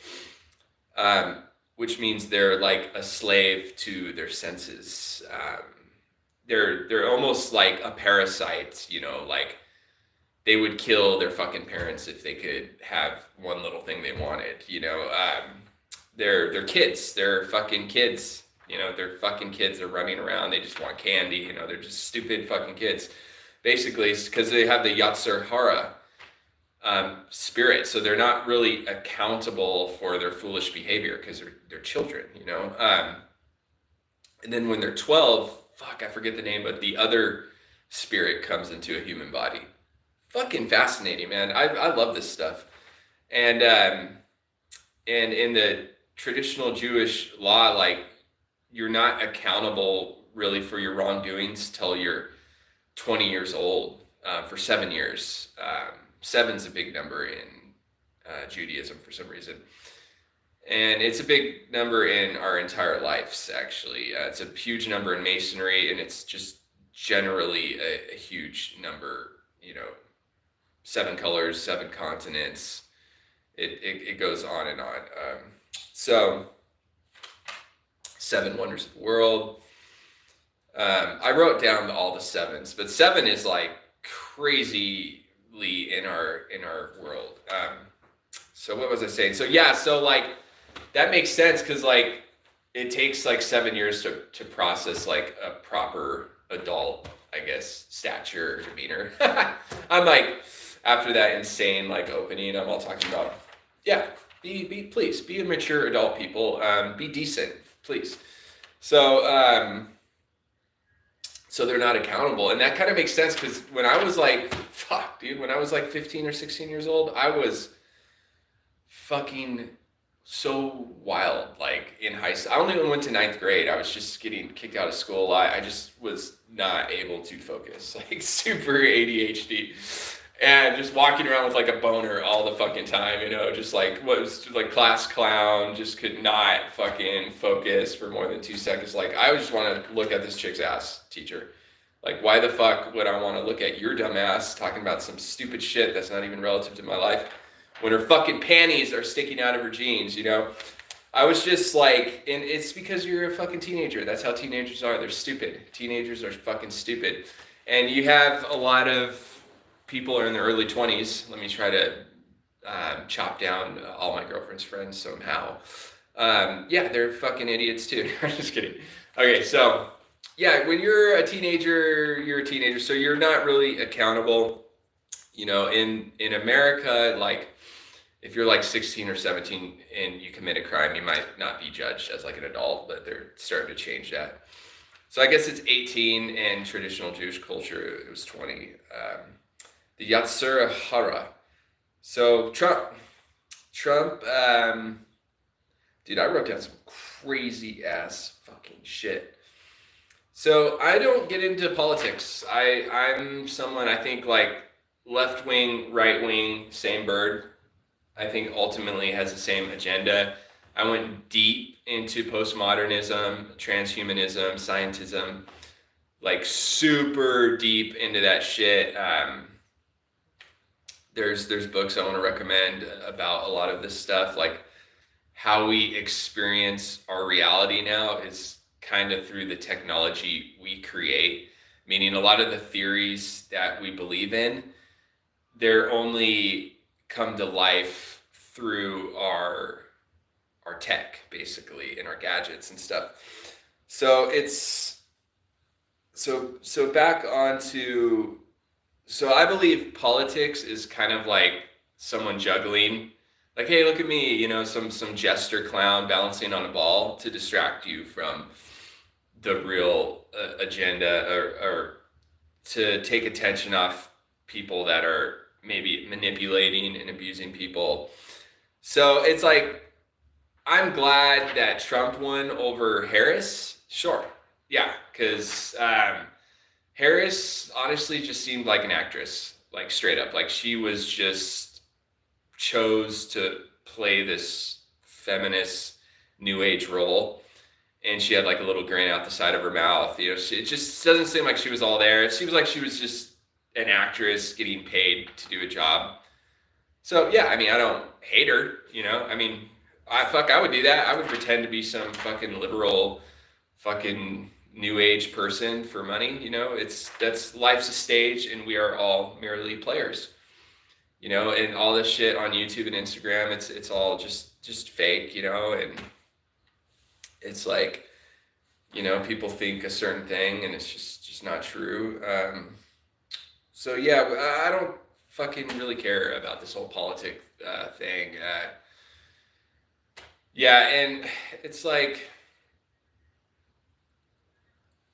which means they're like a slave to their senses. They're almost like a parasite, like they would kill their fucking parents if they could have one little thing they wanted. They're kids. They're fucking kids. They're fucking kids. They're running around. They just want candy. They're just stupid fucking kids. Basically, because they have the Yatzer Hara spirit, so they're not really accountable for their foolish behavior because they're children. And then when they're 12, I forget the name, but the other spirit comes into a human body. Fucking fascinating, man. I love this stuff. And in the traditional Jewish law, like, you're not accountable really for your wrongdoings till you're 20 years old, for 7 years. Seven's a big number in Judaism for some reason. And it's a big number in our entire lives, actually. It's a huge number in Masonry, and it's just generally a huge number, 7 colors, 7 continents. It goes on and on. So 7 wonders of the world. I wrote down all the 7s, but 7 is like crazily in our world. So what was I saying? So yeah, so like that makes sense, because like it takes like 7 years to process like a proper adult, I guess, stature or demeanor. I'm like, after that insane like opening, I'm all talking about, yeah, please be a mature adult, people. Be decent, please. So so they're not accountable, and that kind of makes sense, because when I was like, when I was like 15 or 16 years old, I was fucking so wild. Like in high school, I only went to 9th grade. I was just getting kicked out of school a lot. I just was not able to focus, like super ADHD, and just walking around with like a boner all the fucking time, just like was like class clown, just could not fucking focus for more than 2 seconds. Like, I just want to look at this chick's ass, teacher. Like, why the fuck would I want to look at your dumb ass talking about some stupid shit that's not even relative to my life when her fucking panties are sticking out of her jeans, I was just like, and it's because you're a fucking teenager. That's how teenagers are. They're stupid. Teenagers are fucking stupid. And you have a lot of people are in their early 20s. Let me try to chop down all my girlfriend's friends somehow. Yeah, they're fucking idiots too. I'm just kidding. Okay, so yeah, when you're a teenager, you're a teenager, so you're not really accountable. In America, like if you're like 16 or 17 and you commit a crime, you might not be judged as like an adult, but they're starting to change that. So I guess it's 18 in traditional Jewish culture. It was 20. The Yatzer Hara. So Trump, dude, I wrote down some crazy ass fucking shit. So I don't get into politics. I'm someone, I think, like left wing, right wing, same bird. I think ultimately has the same agenda. I went deep into postmodernism, transhumanism, scientism, like super deep into that shit. There's books I want to recommend about a lot of this stuff, like how we experience our reality now is kind of through the technology we create, meaning a lot of the theories that we believe in, they're only come to life through our tech, basically, and our gadgets and stuff. So it's so back onto so I believe politics is kind of like someone juggling, like, hey, look at me, some jester clown balancing on a ball to distract you from the real agenda, or to take attention off people that are maybe manipulating and abusing people. So it's like, I'm glad that Trump won over Harris. Sure. Yeah. Because Harris honestly just seemed like an actress, like straight up. Like she was just chose to play this feminist new age role. And she had like a little grin out the side of her mouth. It just doesn't seem like she was all there. It seems like she was just an actress getting paid to do a job. So yeah, I mean, I don't hate her. I mean, I would do that. I would pretend to be some fucking liberal, fucking new age person for money. That's life's a stage, and we are all merely players. And all this shit on YouTube and Instagram, it's all just fake. And it's like, people think a certain thing, and it's just not true. So yeah, I don't fucking really care about this whole politic thing. Yeah, and it's like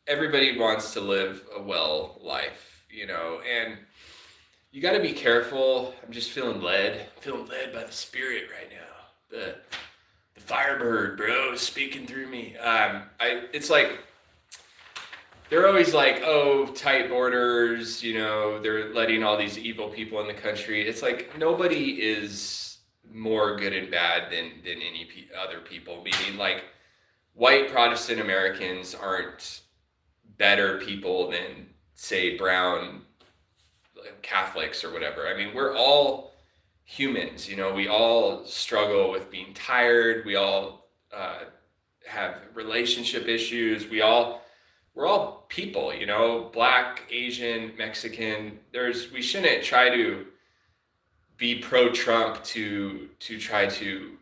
everybody wants to live a well life, and you got to be careful. I'm just feeling led by the spirit right now. The Firebird, bro, is speaking through me. It's like they're always like, oh, tight borders, they're letting all these evil people in the country. It's like nobody is more good and bad than any other people. Meaning, like, white Protestant Americans aren't better people than, say, brown Catholics or whatever. I mean, we're all humans. We all struggle with being tired. We all have relationship issues. We're all people, Black, Asian, Mexican. We shouldn't try to be pro-Trump to try to,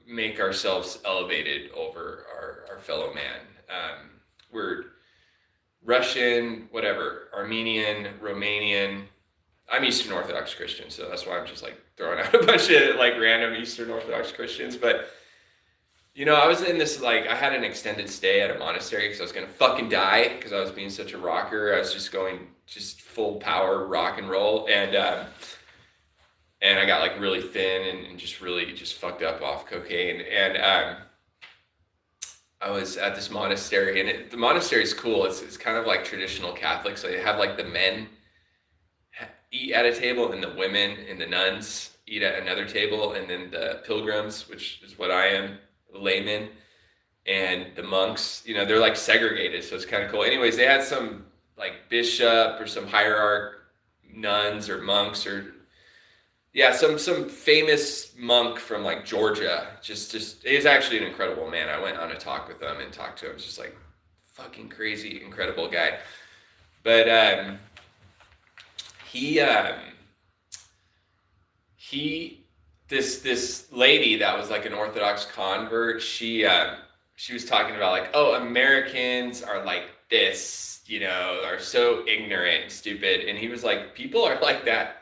make ourselves elevated over our fellow man. We're Russian, whatever, Armenian, Romanian. I'm Eastern Orthodox Christian, so that's why I'm just like throwing out a bunch of like random Eastern Orthodox Christians. But I was in this, like, I had an extended stay at a monastery because I was gonna fucking die because I was being such a rocker. I was just going full power rock and roll, and I got like really thin and just really fucked up off cocaine. And I was at this monastery, and the monastery is cool. It's kind of like traditional Catholic, so they have like the men eat at a table, and the women and the nuns eat at another table, and then the pilgrims, which is what I am, the laymen, and the monks, they're like segregated, so it's kind of cool. Anyways, they had some like bishop or some hierarch nuns or monks, or yeah, some famous monk from like Georgia. Just he's actually an incredible man. I went on a talk with him and talked to him. It's just like fucking crazy, incredible guy. But this lady that was like an Orthodox convert, she was talking about like, oh, Americans are like this, are so ignorant and stupid. And he was like, people are like that,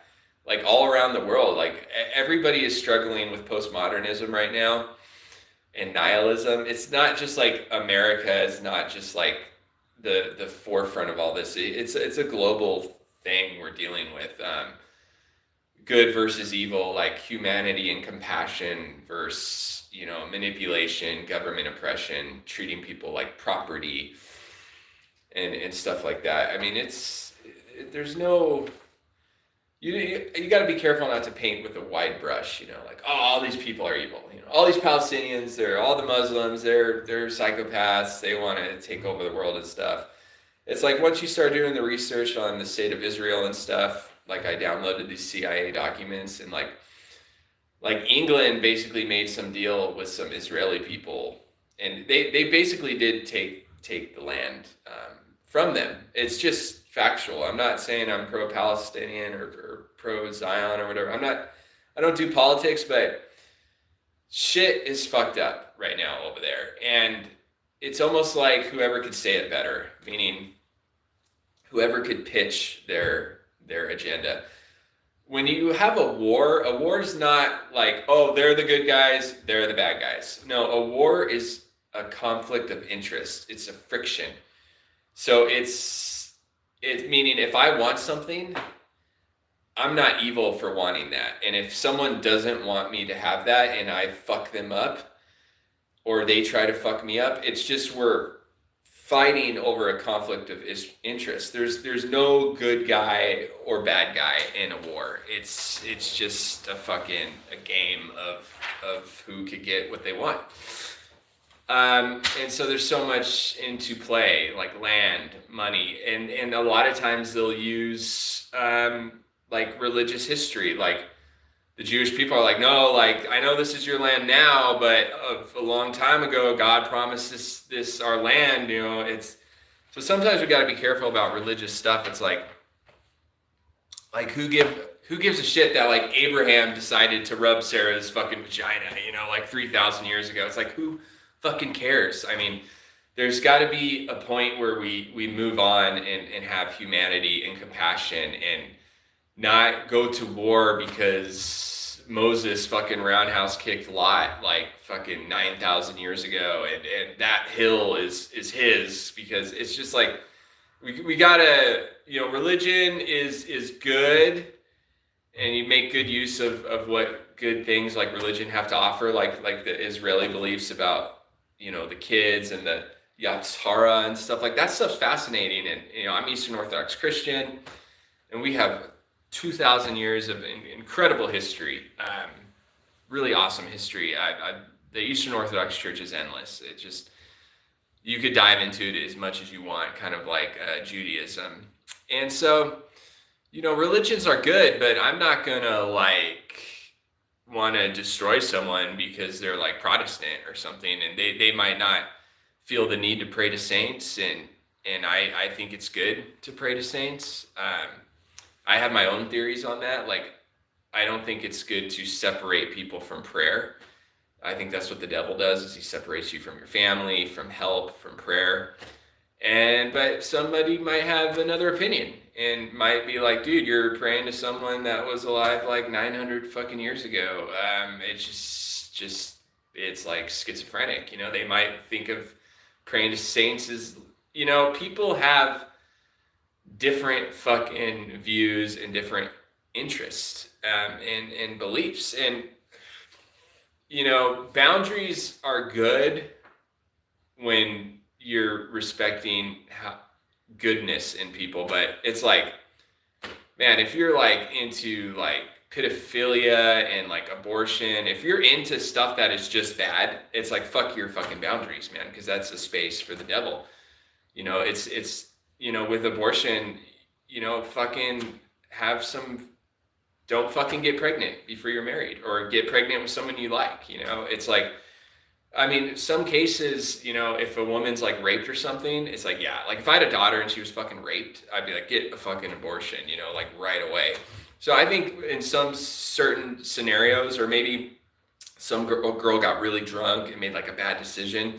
like all around the world. Like everybody is struggling with postmodernism right now and nihilism. It's not just like America is not just like the forefront of all this. It's a global thing we're dealing with. Good versus evil, like humanity and compassion versus, manipulation, government oppression, treating people like property and stuff like that. I mean, there's no, you got to be careful not to paint with a wide brush, like, oh, all these people are evil. All these Palestinians, all the Muslims, they're psychopaths. They want to take over the world and stuff. It's like once you start doing the research on the state of Israel and stuff, like I downloaded these CIA documents, and like England basically made some deal with some Israeli people, and they basically did take the land from them. It's just factual. I'm not saying I'm pro-Palestinian or pro-Zion or whatever. I don't do politics, but shit is fucked up right now over there. And it's almost like whoever could say it better, meaning whoever could pitch their agenda. When you have a war is not like, oh, they're the good guys, they're the bad guys. No, a war is a conflict of interest. It's a friction. So it's meaning if I want something, I'm not evil for wanting that. And if someone doesn't want me to have that and I fuck them up or they try to fuck me up, it's just we're fighting over a conflict of interest. There's no good guy or bad guy in a war. It's just a game of who could get what they want. And so there's so much into play, like land, money, and a lot of times they'll use like religious history, like the Jewish people are like, no, like I know this is your land now, but a long time ago, God promised this our land. You know, it's so sometimes we got to be careful about religious stuff. It's like who gives a shit that like Abraham decided to rub Sarah's fucking vagina, you know, like 3,000 years ago. It's like, who fucking cares? I mean, there's got to be a point where we move on and have humanity and compassion and not go to war because Moses fucking roundhouse kicked Lot like fucking 9,000 years ago, and that hill is his, because it's just like we gotta, you know, religion is good, and you make good use of what good things like religion have to offer, like the Israeli beliefs about, you know, the kids and the Yatzhara and stuff like that. Stuff's fascinating. And you know, I'm Eastern Orthodox Christian, and we have 2,000 years of incredible history, really awesome history. The Eastern Orthodox Church is endless. It just, you could dive into it as much as you want, kind of like Judaism. And so, you know, religions are good, but I'm not gonna like want to destroy someone because they're like Protestant or something, and they might not feel the need to pray to saints, and I think it's good to pray to saints. I have my own theories on that. Like, I don't think it's good to separate people from prayer. I think that's what the devil does, is he separates you from your family, from help, from prayer. But somebody might have another opinion and might be like, dude, you're praying to someone that was alive like 900 fucking years ago. It's just, it's like schizophrenic. You know, they might think of praying to saints as, you know, people have different fucking views and different interests and beliefs. And, you know, boundaries are good when you're respecting goodness in people. But it's like, man, if you're like into like pedophilia and like abortion, if you're into stuff that is just bad, it's like, fuck your fucking boundaries, man, because that's a space for the devil. You know, it's you know, with abortion, you know, fucking don't fucking get pregnant before you're married, or get pregnant with someone you like. You know, it's like, I mean, some cases, you know, if a woman's like raped or something, it's like, yeah, like if I had a daughter and she was fucking raped, I'd be like, get a fucking abortion, you know, like right away. So I think in some certain scenarios, or maybe some girl got really drunk and made like a bad decision,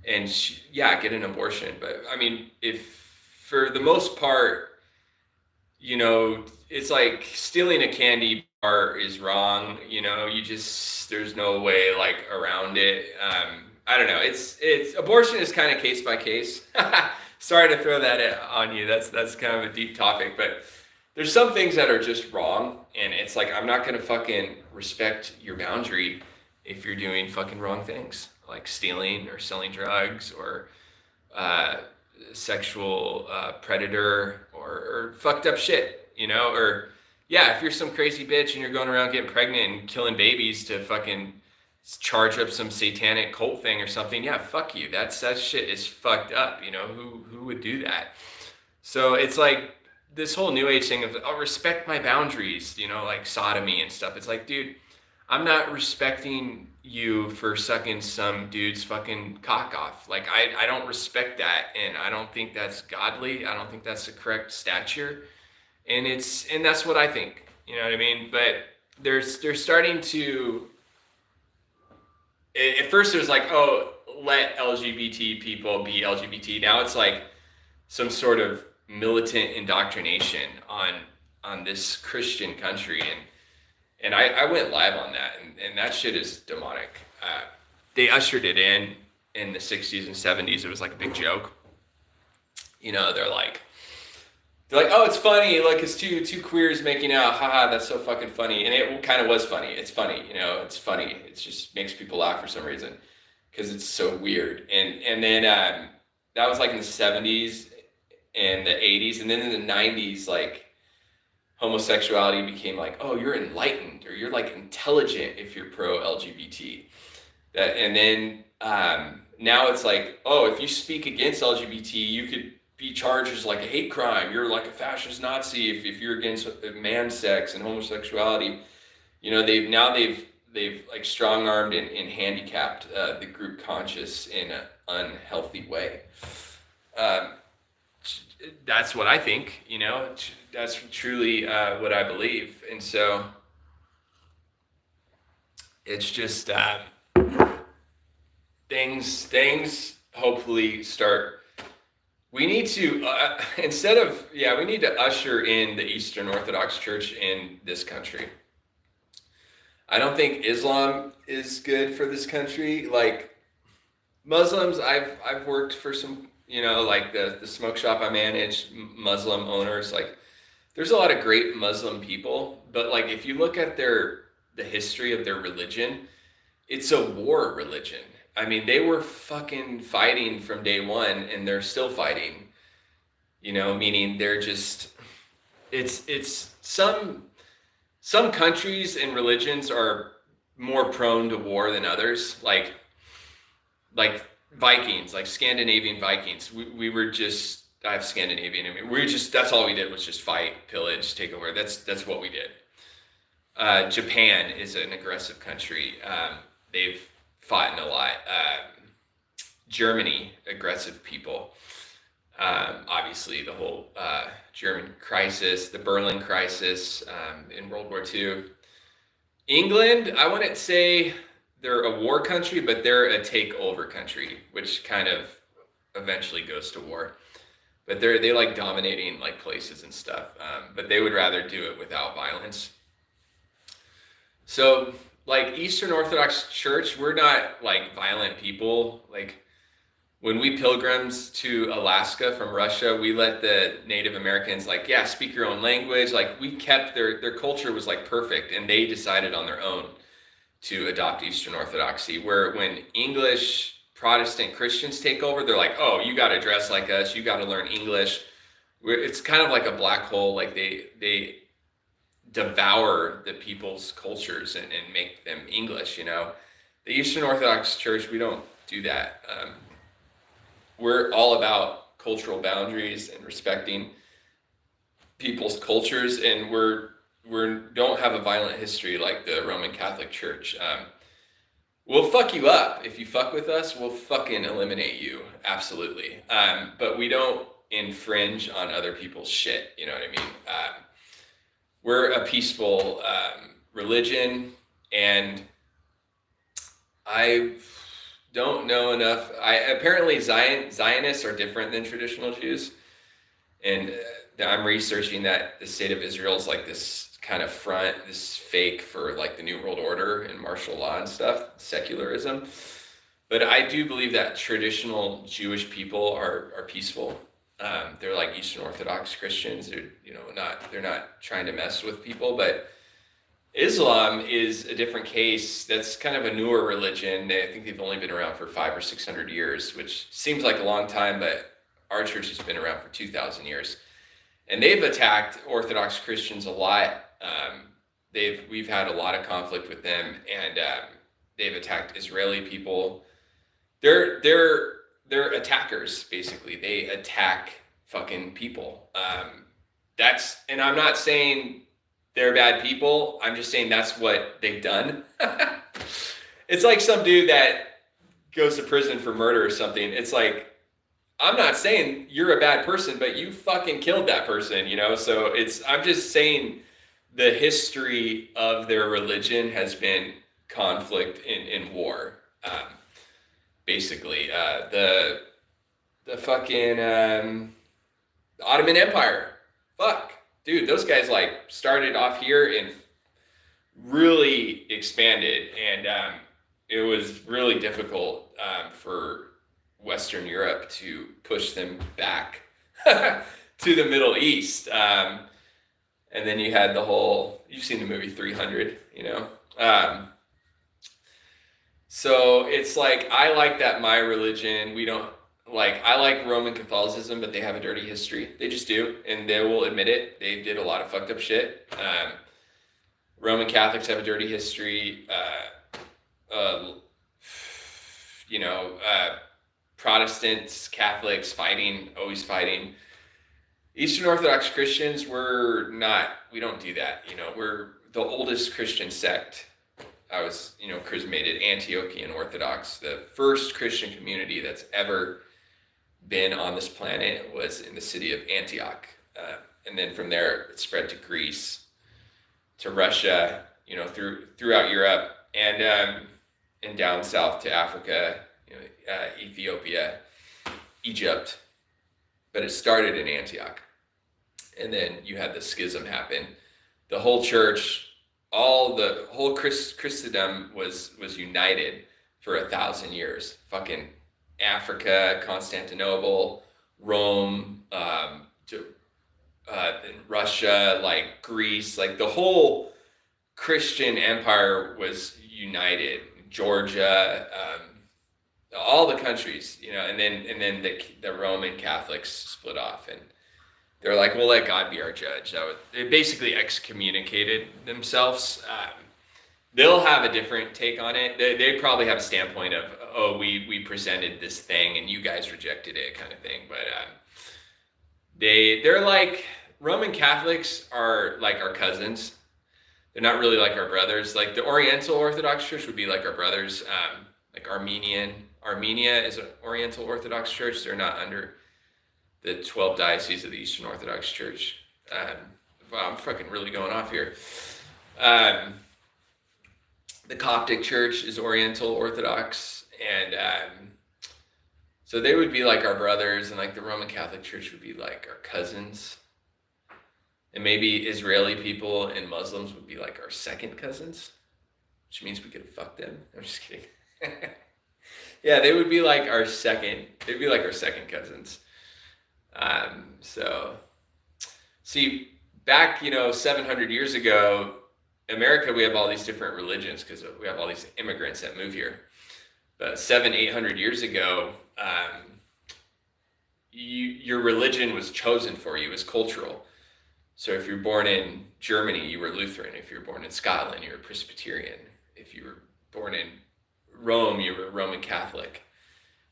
and get an abortion. But I mean, if for the most part, you know, it's like stealing a candy bar is wrong. You know, there's no way like around it. I don't know. It's abortion is kind of case by case. Sorry to throw that on you. That's kind of a deep topic, but there's some things that are just wrong. And it's like, I'm not going to fucking respect your boundary if you're doing fucking wrong things, like stealing or selling drugs, or sexual predator, or fucked up shit, you know. Or yeah, if you're some crazy bitch and you're going around getting pregnant and killing babies to fucking charge up some satanic cult thing or something, yeah, fuck you. That shit is fucked up. You know, who would do that? So it's like this whole new age thing of, oh, respect my boundaries, you know, like sodomy and stuff. It's like, dude, I'm not respecting you for sucking some dude's fucking cock off. Like, I don't respect that, and I don't think that's godly. I don't think that's the correct stature. And that's what I think. You know what I mean? But they're starting to at first it was like, oh, let LGBT people be LGBT. Now it's like some sort of militant indoctrination on this Christian country, and I went live on that, and that shit is demonic. They ushered it in the 60s and 70s. It was like a big joke. You know, they're like, oh, it's funny, like it's two queers making out, haha, that's so fucking funny. And it kind of was funny. It's funny, you know, it's funny. It just makes people laugh for some reason because it's so weird. And then that was like in the 70s and the 80s, and then in the 90s, like homosexuality became like, oh, you're enlightened or you're like intelligent if you're pro LGBT. And then now it's like, oh, if you speak against LGBT, you could be charged as like a hate crime. You're like a fascist Nazi if you're against man sex and homosexuality. You know, they've like strong-armed and handicapped the group conscious in an unhealthy way. That's what I think, you know, that's truly what I believe. And so it's just things hopefully start. We need to, we need to usher in the Eastern Orthodox Church in this country. I don't think Islam is good for this country. Like Muslims, I've worked for some, you know, like the smoke shop I manage, Muslim owners, like there's a lot of great Muslim people, but like if you look at the history of their religion, it's a war religion. I mean, they were fucking fighting from day one and they're still fighting, you know, meaning they're just, it's some countries and religions are more prone to war than others. Like Vikings, like Scandinavian Vikings. We were just, I have Scandinavian. I mean, that's all we did was just fight, pillage, take over. That's what we did. Japan is an aggressive country. They've fought in a lot. Germany, aggressive people. Obviously the whole German crisis, the Berlin crisis in World War II. England, I wouldn't say they're a war country, but they're a takeover country, which kind of eventually goes to war. But they like dominating like places and stuff. But they would rather do it without violence. So like Eastern Orthodox Church, we're not like violent people. Like when we pilgrims to Alaska from Russia, we let the Native Americans like, yeah, speak your own language. Like we kept their culture was like perfect, and they decided on their own to adopt Eastern Orthodoxy. Where when English Protestant Christians take over, they're like, oh, you got to dress like us. You got to learn English. It's kind of like a black hole. Like they devour the people's cultures and make them English, you know. The Eastern Orthodox Church, we don't do that. We're all about cultural boundaries and respecting people's cultures, and we don't have a violent history like the Roman Catholic Church. We'll fuck you up. If you fuck with us, we'll fucking eliminate you. Absolutely. But we don't infringe on other people's shit. You know what I mean? We're a peaceful religion, and I don't know enough. Apparently Zionists are different than traditional Jews, and I'm researching that the state of Israel is like this kind of front, this fake for like the New World Order and martial law and stuff, secularism. But I do believe that traditional Jewish people are peaceful. They're like Eastern Orthodox Christians. They're not trying to mess with people. But Islam is a different case. That's kind of a newer religion. I think they've only been around for 500 or 600 years, which seems like a long time, but our church has been around for 2,000 years. And they've attacked Orthodox Christians a lot. We've had a lot of conflict with them, and they've attacked Israeli people. They're attackers, basically. They attack fucking people. And I'm not saying they're bad people. I'm just saying that's what they've done. It's like some dude that goes to prison for murder or something. It's like, I'm not saying you're a bad person, but you fucking killed that person, you know? So I'm just saying the history of their religion has been conflict in war. basically. The fucking Ottoman Empire. Fuck. Dude, those guys like started off here and really expanded, and it was really difficult for Western Europe to push them back to the Middle East. And then you had the whole, you've seen the movie 300, you know? So it's like, I like that my religion, we don't, like, I like Roman Catholicism, but they have a dirty history. They just do, and they will admit it. They did a lot of fucked up shit. Roman Catholics have a dirty history. You know, Protestants, Catholics fighting, always fighting. Eastern Orthodox Christians, we don't do that. You know, we're the oldest Christian sect. I was, you know, charismated Antiochian Orthodox. The first Christian community that's ever been on this planet was in the city of Antioch. And then from there, it spread to Greece, to Russia, you know, throughout Europe, and down south to Africa, you know, Ethiopia, Egypt. But it started in Antioch. And then you had the schism happen. The whole church, the whole Christendom was united for 1,000 years. Fucking Africa, Constantinople, Rome, then Russia, like Greece, like the whole Christian empire was united. Georgia, all the countries, you know, and then the Roman Catholics split off, and they're like, we'll let God be our judge. They basically excommunicated themselves. They'll have a different take on it. They probably have a standpoint of, oh, we presented this thing and you guys rejected it, kind of thing. But they're like, Roman Catholics are like our cousins. They're not really like our brothers. Like the Oriental Orthodox Church would be like our brothers. Like Armenia is an Oriental Orthodox Church. They're not under the 12 dioceses of the Eastern Orthodox Church. Wow, I'm fucking really going off here. The Coptic Church is Oriental Orthodox, and so they would be like our brothers, and like the Roman Catholic Church would be like our cousins. And maybe Israeli people and Muslims would be like our second cousins, which means we could fuck them. I'm just kidding. Yeah, they'd be like our second cousins. So see, back, 700 years ago, America, we have all these different religions because we have all these immigrants that move here. But 700-800 years ago, your religion was chosen for you, it was cultural. So if you're born in Germany, you were Lutheran. If you're born in Scotland, you were Presbyterian. If you were born in Rome, you were Roman Catholic.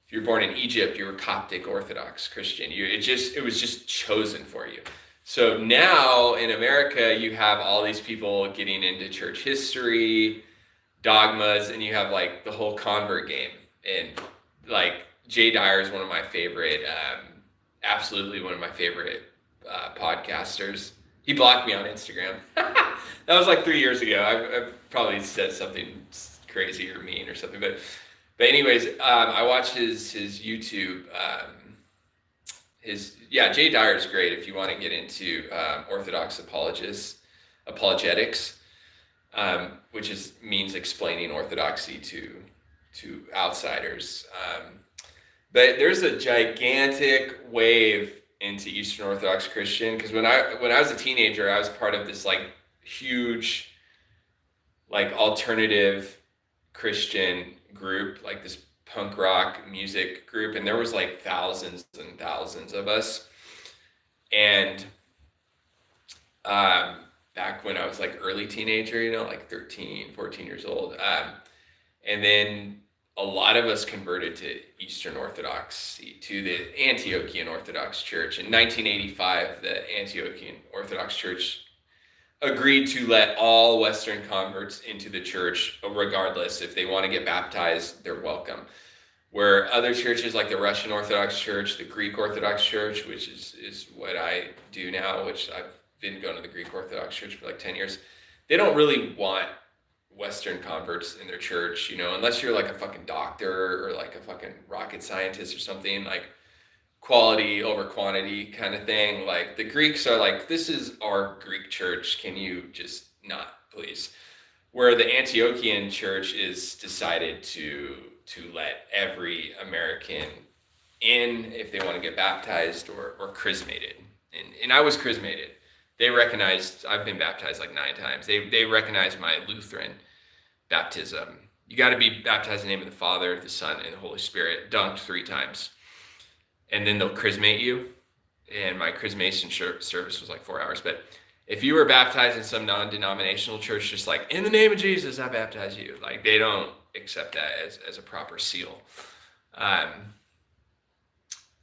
If you're born in Egypt, you were Coptic Orthodox Christian. It was just chosen for you. So now in America, you have all these people getting into church history, dogmas, and you have like the whole convert game. And like Jay Dyer is one of my favorite, absolutely one of my favorite podcasters. He blocked me on Instagram. That was like 3 years ago. I've probably said something crazy or mean or something, but anyways, I watched his YouTube. Jay Dyer is great if you want to get into Orthodox apologetics, which means explaining orthodoxy to outsiders. But there's a gigantic wave into Eastern Orthodox Christian, because when I was a teenager, I was part of this like huge like alternative Christian group, like this punk rock music group, and there was like thousands and thousands of us. And back when I was like early teenager, like 13, 14 years old, and then a lot of us converted to Eastern Orthodoxy, to the Antiochian Orthodox Church. In 1985, the Antiochian Orthodox Church agreed to let all Western converts into the church, regardless. If they want to get baptized, they're welcome. Where other churches like the Russian Orthodox Church, the Greek Orthodox Church, which is what I do now, which I've been going to the Greek Orthodox Church for like 10 years, they don't really want Western converts in their church, you know, unless you're like a fucking doctor or like a fucking rocket scientist or something, like quality over quantity kind of thing. Like the Greeks are like, this is our Greek church. Can you just not, please? Where the Antiochian church is decided to let every American in if they want to get baptized or chrismated. And I was chrismated. They recognized, I've been baptized like 9 times. They recognized my Lutheran baptism. You got to be baptized in the name of the Father, the Son, and the Holy Spirit, dunked 3 times. And then they'll chrismate you. And my chrismation service was like 4 hours. But if you were baptized in some non-denominational church, just like, in the name of Jesus, I baptize you. Like, they don't accept that as a proper seal.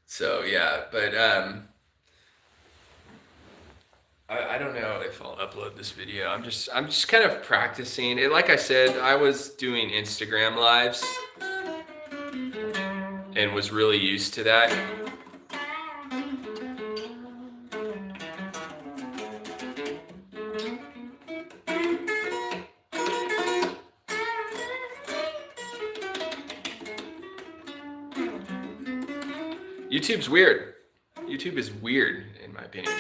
So, yeah, but I don't know if I'll upload this video. I'm just kind of practicing it. Like I said, I was doing Instagram lives and was really used to that. YouTube's weird. YouTube is weird, in my opinion.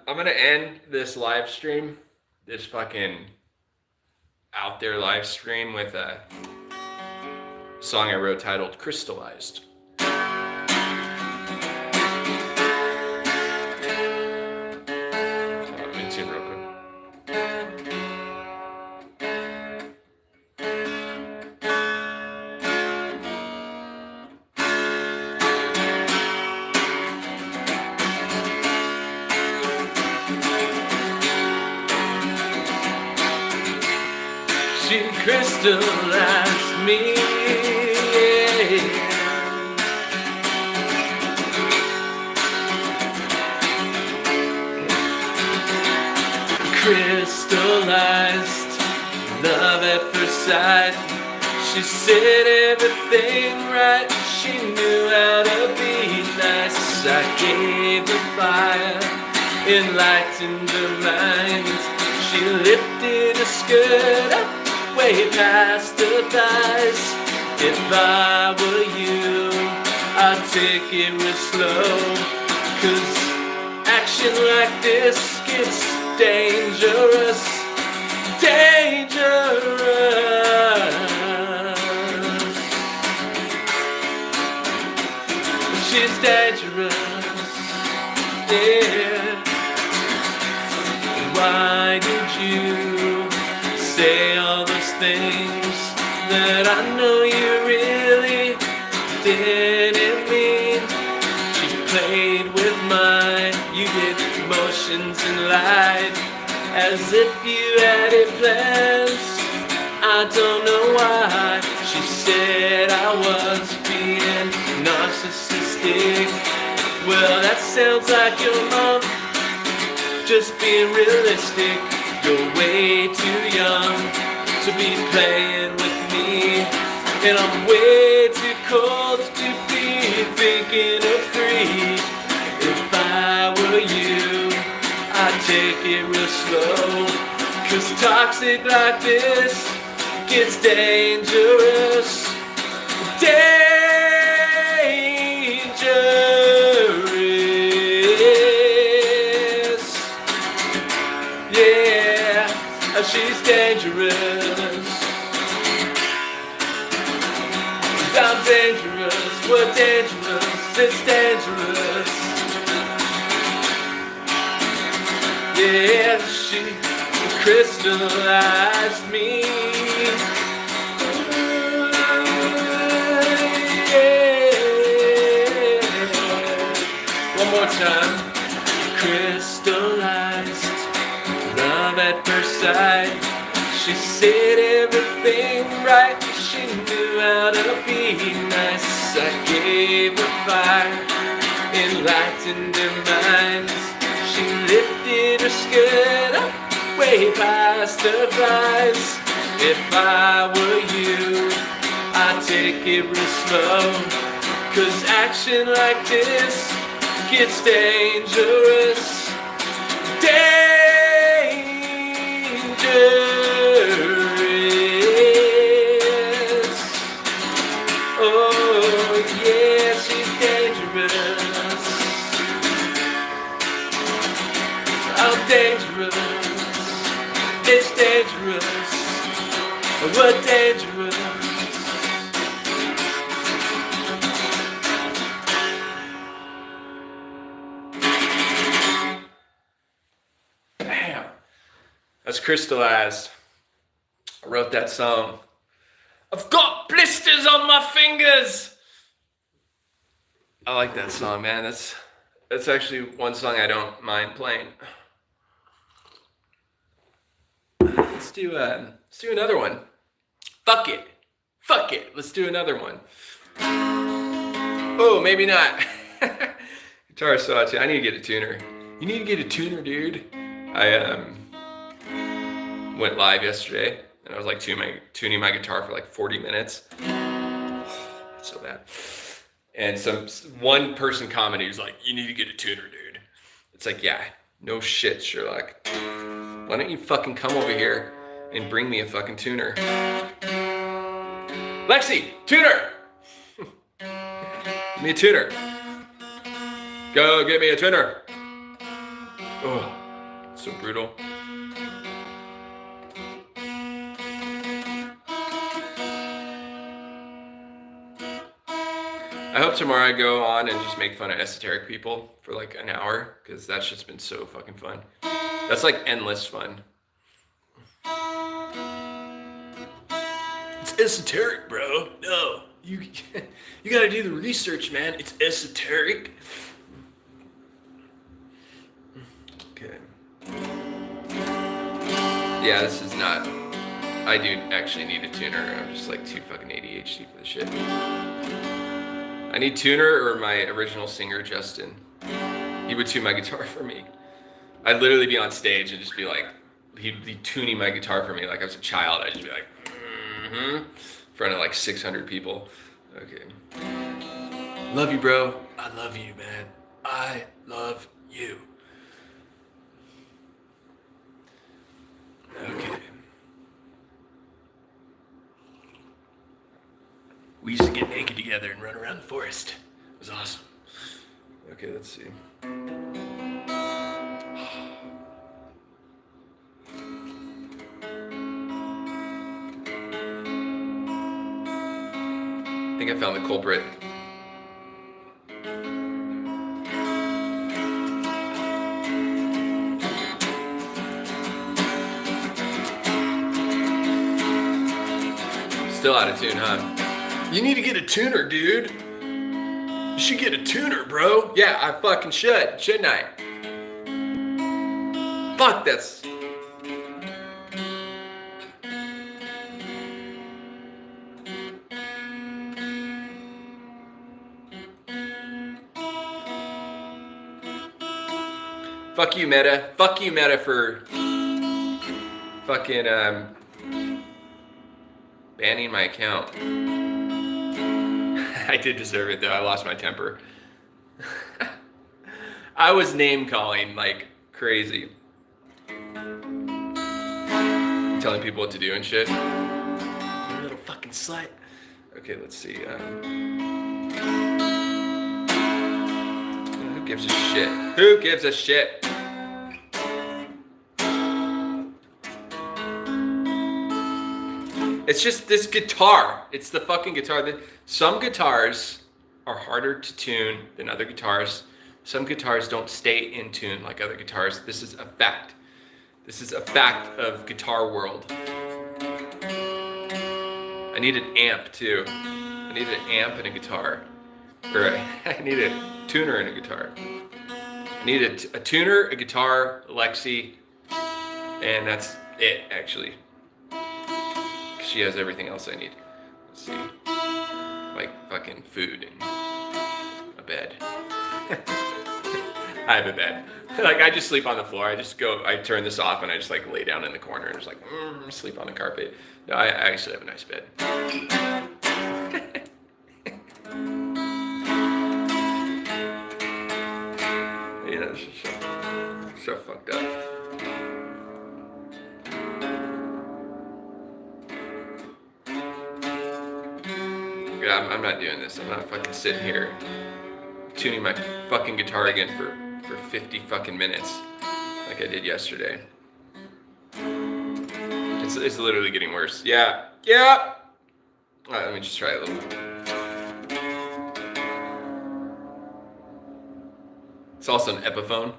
I'm gonna end this live stream, this fucking out there live stream, with a song I wrote titled Crystallized. In tune real quick. She crystallized me, crystallized love at first sight. She said everything right, she knew how to be nice. I gave her fire, enlightened her mind. She lifted her skirt up way past her thighs. If I were you, I'd take it real slow, 'cause action like this gets dangerous, dangerous. She's dangerous, yeah. Why did you say all those things that I know you really didn't mean? She played with mine, you did motions and lied, as if you had it plans. I don't know why. She said I was being narcissistic. Well, that sounds like your mom, just being realistic. You're way too young to be playing with me, and I'm way too cold to be thinking of free. If I were you, I'd take it real slow, 'cause toxic like this gets dangerous, dangerous. dangerous. I'm dangerous, we're dangerous, it's dangerous. Yeah, she crystallized me. Yeah. One more time. Crystallized, love at first sight. She said everything right. She knew how to be nice. I gave her fire, enlightened her minds. She lifted her skirt up way past her thighs. If I were you, I'd take it real slow, 'cause action like this gets dangerous. Dangerous. Oh yeah, she's dangerous. I'm dangerous. It's dangerous. We're dangerous. Damn. That's crystallized. I wrote that song. I've got blisters on my fingers. I like that song, man. That's actually one song I don't mind playing. Let's do another one. Fuck it. Let's do another one. Oh, maybe not. Guitar saw too. I need to get a tuner. You need to get a tuner, dude. I went live yesterday and I was like tuning my guitar for like 40 minutes. That's so bad. And one person commented, he was like, "You need to get a tuner, dude." It's like, yeah, no shit, Sherlock. Why don't you fucking come over here and bring me a fucking tuner? Lexi, tuner! Give me a tuner. Go get me a tuner. Oh, so brutal. I hope tomorrow I go on and just make fun of esoteric people for like an hour, because that shit's been so fucking fun. That's like endless fun. It's esoteric, bro. No, you gotta do the research, man. It's esoteric. Okay. Yeah, this is not. I do actually need a tuner. I'm just like too fucking ADHD for this shit. I need tuner or my original singer, Justin. He would tune my guitar for me. I'd literally be on stage and just be like, he'd be tuning my guitar for me like I was a child. I'd just be like, in front of like 600 people. Okay. Love you, bro. I love you, man. I love you. Okay. We used to get naked together and run around the forest. It was awesome. Okay, let's see. I think I found the culprit. Still out of tune, huh? You need to get a tuner, dude. You should get a tuner, bro. Yeah, I fucking should. Shouldn't I? Fuck, that's... Fuck you, Meta. Fuck you, Meta, for fucking banning my account. I did deserve it, though. I lost my temper. I was name calling like crazy. Telling people what to do and shit. You little fucking slut. Okay, let's see. Who gives a shit? Who gives a shit? It's just this guitar. It's the fucking guitar. Some guitars are harder to tune than other guitars. Some guitars don't stay in tune like other guitars. This is a fact. This is a fact of guitar world. I need an amp too. I need an amp and a guitar. Or I need a tuner and a guitar. I need a tuner, a guitar, Alexi, and that's it actually. She has everything else I need. Let's see. Like fucking food and a bed. I have a bed. Like I just sleep on the floor. I turn this off and I just like lay down in the corner and just like sleep on the carpet. No, I actually have a nice bed. Yeah, this is so fucked up. Yeah, I'm not doing this. I'm not fucking sitting here tuning my fucking guitar again for 50 fucking minutes like I did yesterday. It's literally getting worse. Yeah. All right, let me just try a little bit. It's also an Epiphone.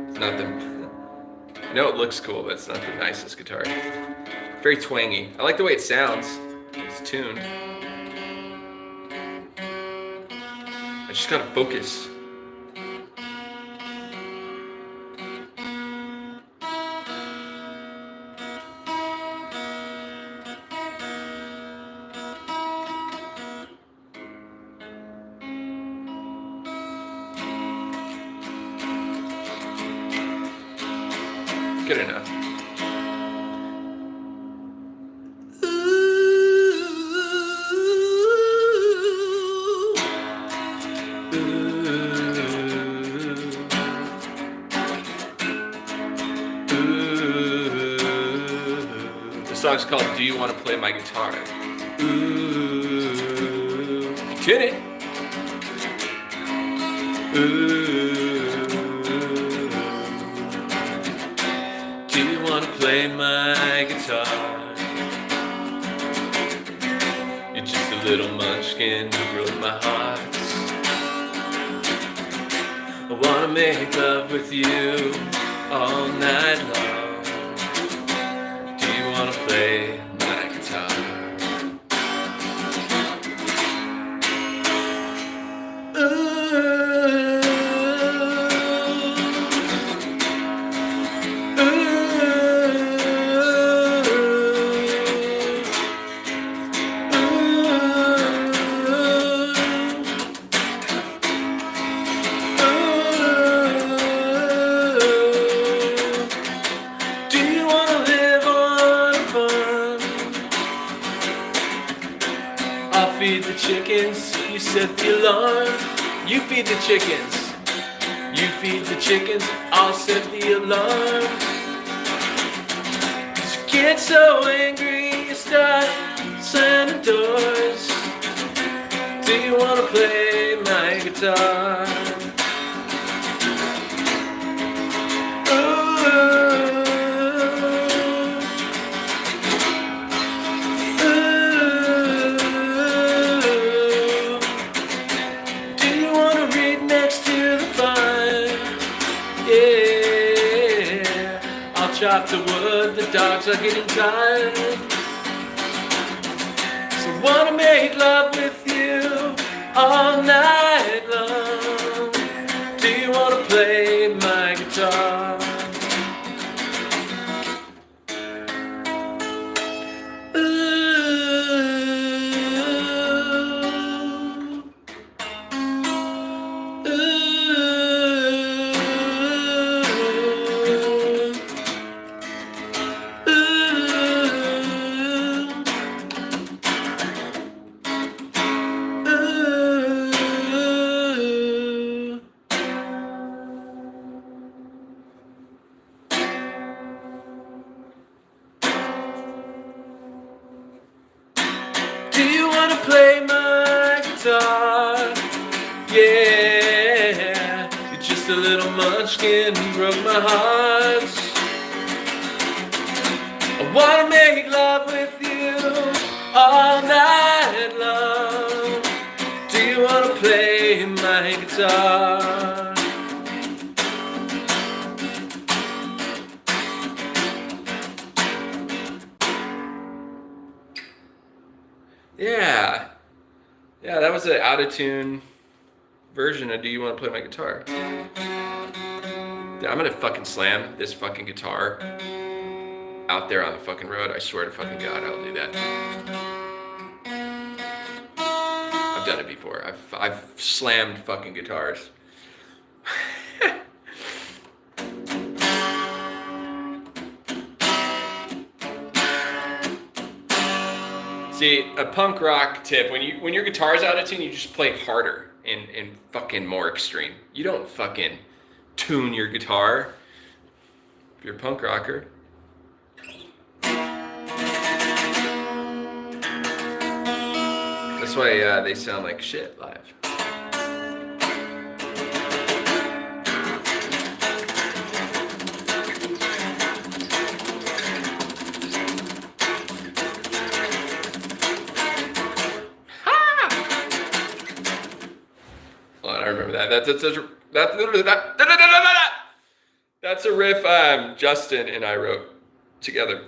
It's not the... I know it looks cool, but it's not the nicest guitar. Very twangy. I like the way it sounds. It's tuned. I just gotta focus. Good enough. The song's called Do You Want to Play My Guitar? Ooh. Tune it. Do you want to play my guitar? You're just a little munchkin who broke my heart. I want to make love with you all night long. Do you want to play my guitar? I'll feed the chickens, you set the alarm. You feed the chickens, you feed the chickens, I'll set the alarm. You get so angry, you start slamming doors. Do you wanna play my guitar? Chop the wood, the dogs are getting tired. So wanna make love with you all night long. Do you wanna play my guitar? Do you wanna play my guitar? Yeah, you're just a little munchkin who broke my heart. I wanna make love with you all night long. Do you wanna play my guitar? Yeah. Yeah, that was an out-of-tune version of Do You Want to Play My Guitar? Dude, I'm gonna fucking slam this fucking guitar out there on the fucking road. I swear to fucking God, I'll do that. I've done it before. I've slammed fucking guitars. See, a punk rock tip, when your guitar's out of tune, you just play harder and fucking more extreme. You don't fucking tune your guitar if you're a punk rocker. That's why they sound like shit live. I remember that. That's a riff Justin and I wrote together.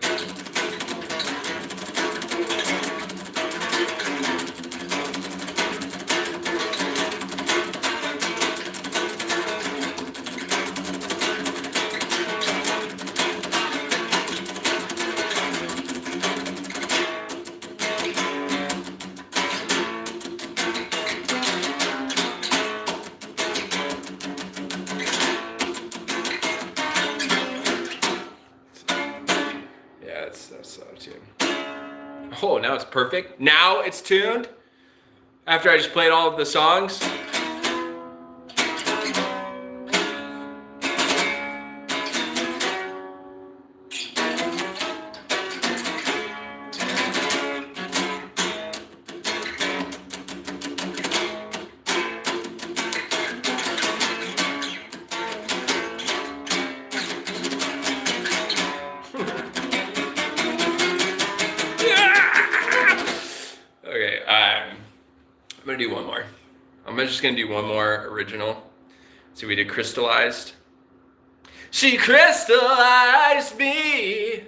That's out of tune. Oh, now it's perfect. Now it's tuned. After I just played all of the songs. Okay, I'm gonna do one more. I'm just gonna do one more original. So we did Crystallized. She crystallized me.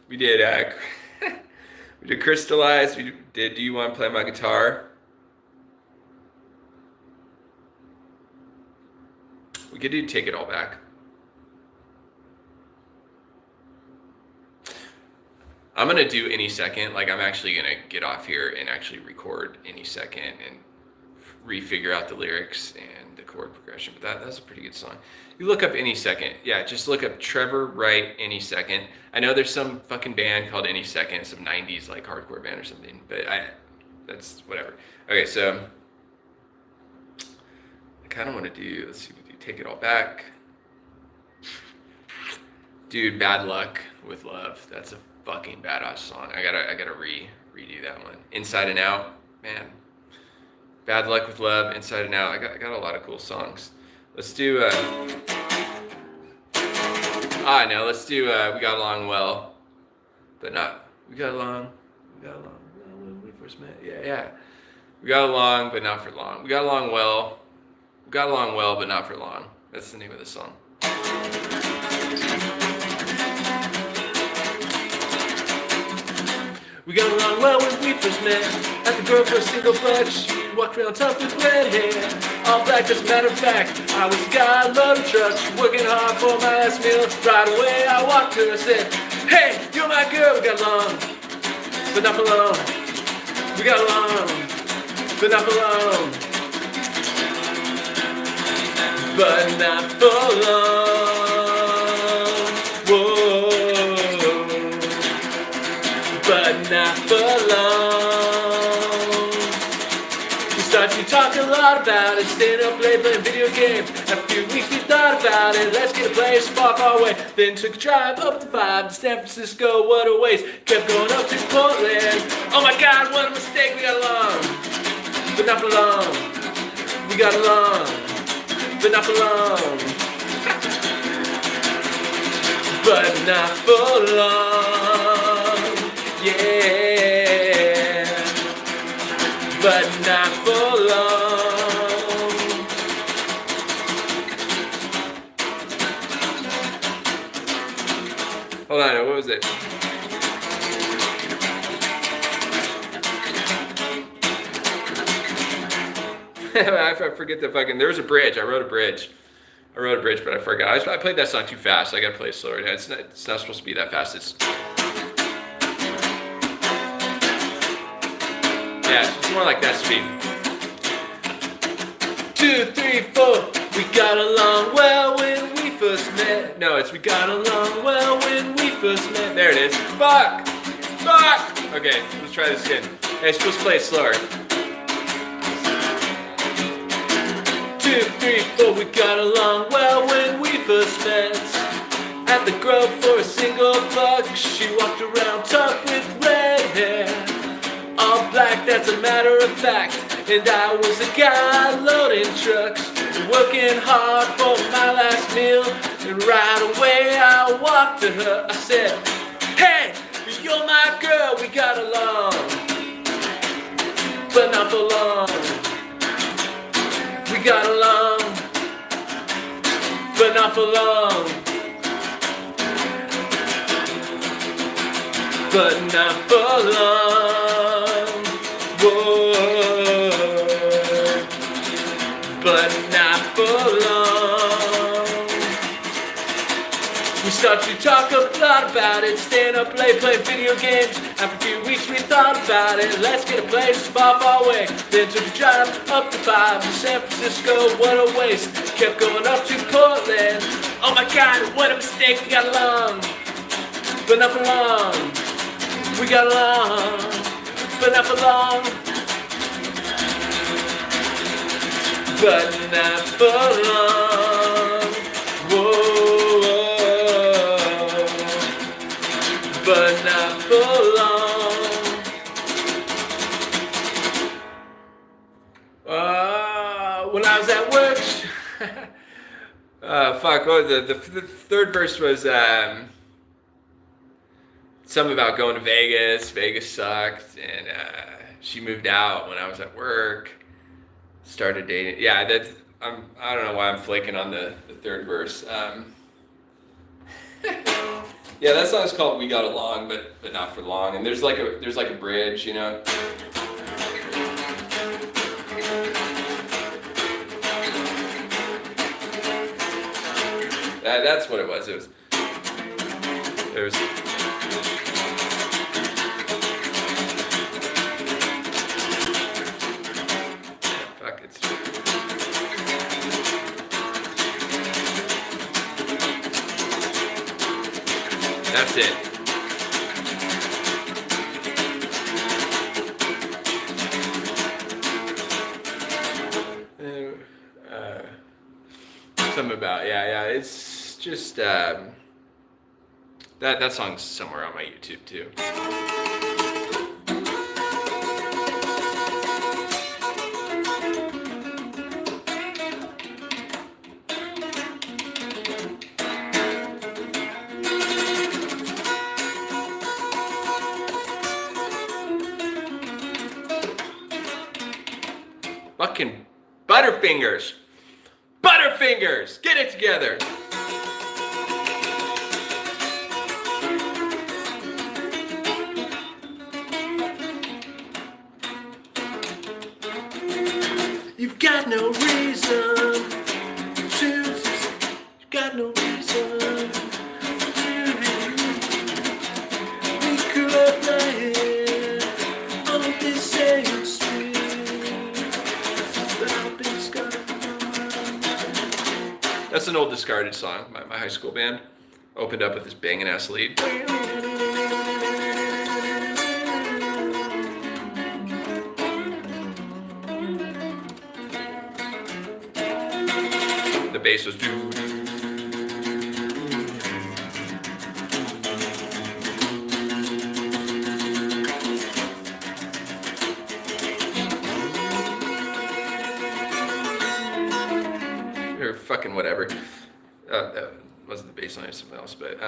We did we did Crystallized. We did Do You Want to Play My Guitar? We could do Take It All Back. I'm gonna do Any Second. Like, I'm actually gonna get off here and actually record Any Second and refigure out the lyrics and the chord progression. But that's a pretty good song. You look up Any Second. Yeah, just look up Trevor Wright Any Second. I know there's some fucking band called Any Second, some 90s like hardcore band or something, but that's whatever. Okay, so I kind of want to do, let's see, we do Take It All Back. Dude, Bad Luck with Love. That's a fucking badass song. I gotta redo that one. Inside and Out, man. Bad Luck with Love, Inside and Out. I got a lot of cool songs. Let's do let's do We Got Along Well, but not We Got Along when we first met. Yeah. We got along, but not for long. We got along well, but not for long. That's the name of the song. We got along well when we first met. At the girl for a single butt. She walked around tough with red hair. All black, as a matter of fact. I was a guy, I loved a truck. Working hard for my last meal. Right away I walked to her and said, hey, you're my girl. We got along, but not for long. We got along, but not for long. But not for long. Whoa. But not for long. We started to talk a lot about it, staying up late playing video games. After a few weeks we thought about it, let's get a place far, far away. Then took a drive up to 5 to San Francisco, what a waste. Kept going up to Portland. Oh my God, what a mistake. We got along, but not for long. We got along, but not for long. But not for long. Yeah. Hold on, what was it? I forget the fucking. There was a bridge. I wrote a bridge, but I forgot. I played that song too fast. I gotta play it slower. It's not supposed to be that fast. It's more like that speed. 2, 3, 4. We got along well when we first met. No, it's we got along well when we first met. There it is. Fuck. Okay, let's try this again. Hey, it's supposed to play it slower. 2, 3, 4. We got along well when we first met. At the Grove for a single buck. She walked around tough with red hair. All black, that's a matter of fact. And I was a guy loading trucks, working hard for my last meal. And right away I walked to her. I said, hey, you're my girl, we got along, but not for long. We got along, but not for long. But not for long. Whoa. But not for long. We started to talk a lot about it, staying up late playing video games. After a few weeks we thought about it, let's get a place far, far away. Then took a drive up to 5 to San Francisco, what a waste. Kept going up to Portland. Oh my God, what a mistake, we got along, but not for long. We got along, but not for long. But not for long. Whoa. But not for long. When I was at work, fuck. Oh, the third verse was something about going to Vegas. Vegas sucked, and she moved out when I was at work. Started dating. Yeah, I don't know why I'm flaking on the third verse. Yeah, that song's called "We Got Along," but not for long. And there's like a bridge, you know. That's what it was. It was. Fuck it. That's it. Something about it's just that song's somewhere on my YouTube too. Fucking Butterfingers. Butterfingers! Get it together! You've got no reason to. You've got no reason to. We grew up lying on this same street. That's an old discarded song. My high school band opened up with this banging ass lead. The bass was doo. Or fucking whatever. That wasn't the bass line, something else, but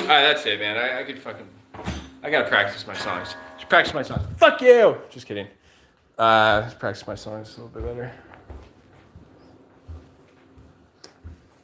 All right, that's it, man. I could fucking. I gotta practice my songs. Just practice my songs. Fuck you. Just kidding. Practice my songs a little bit better.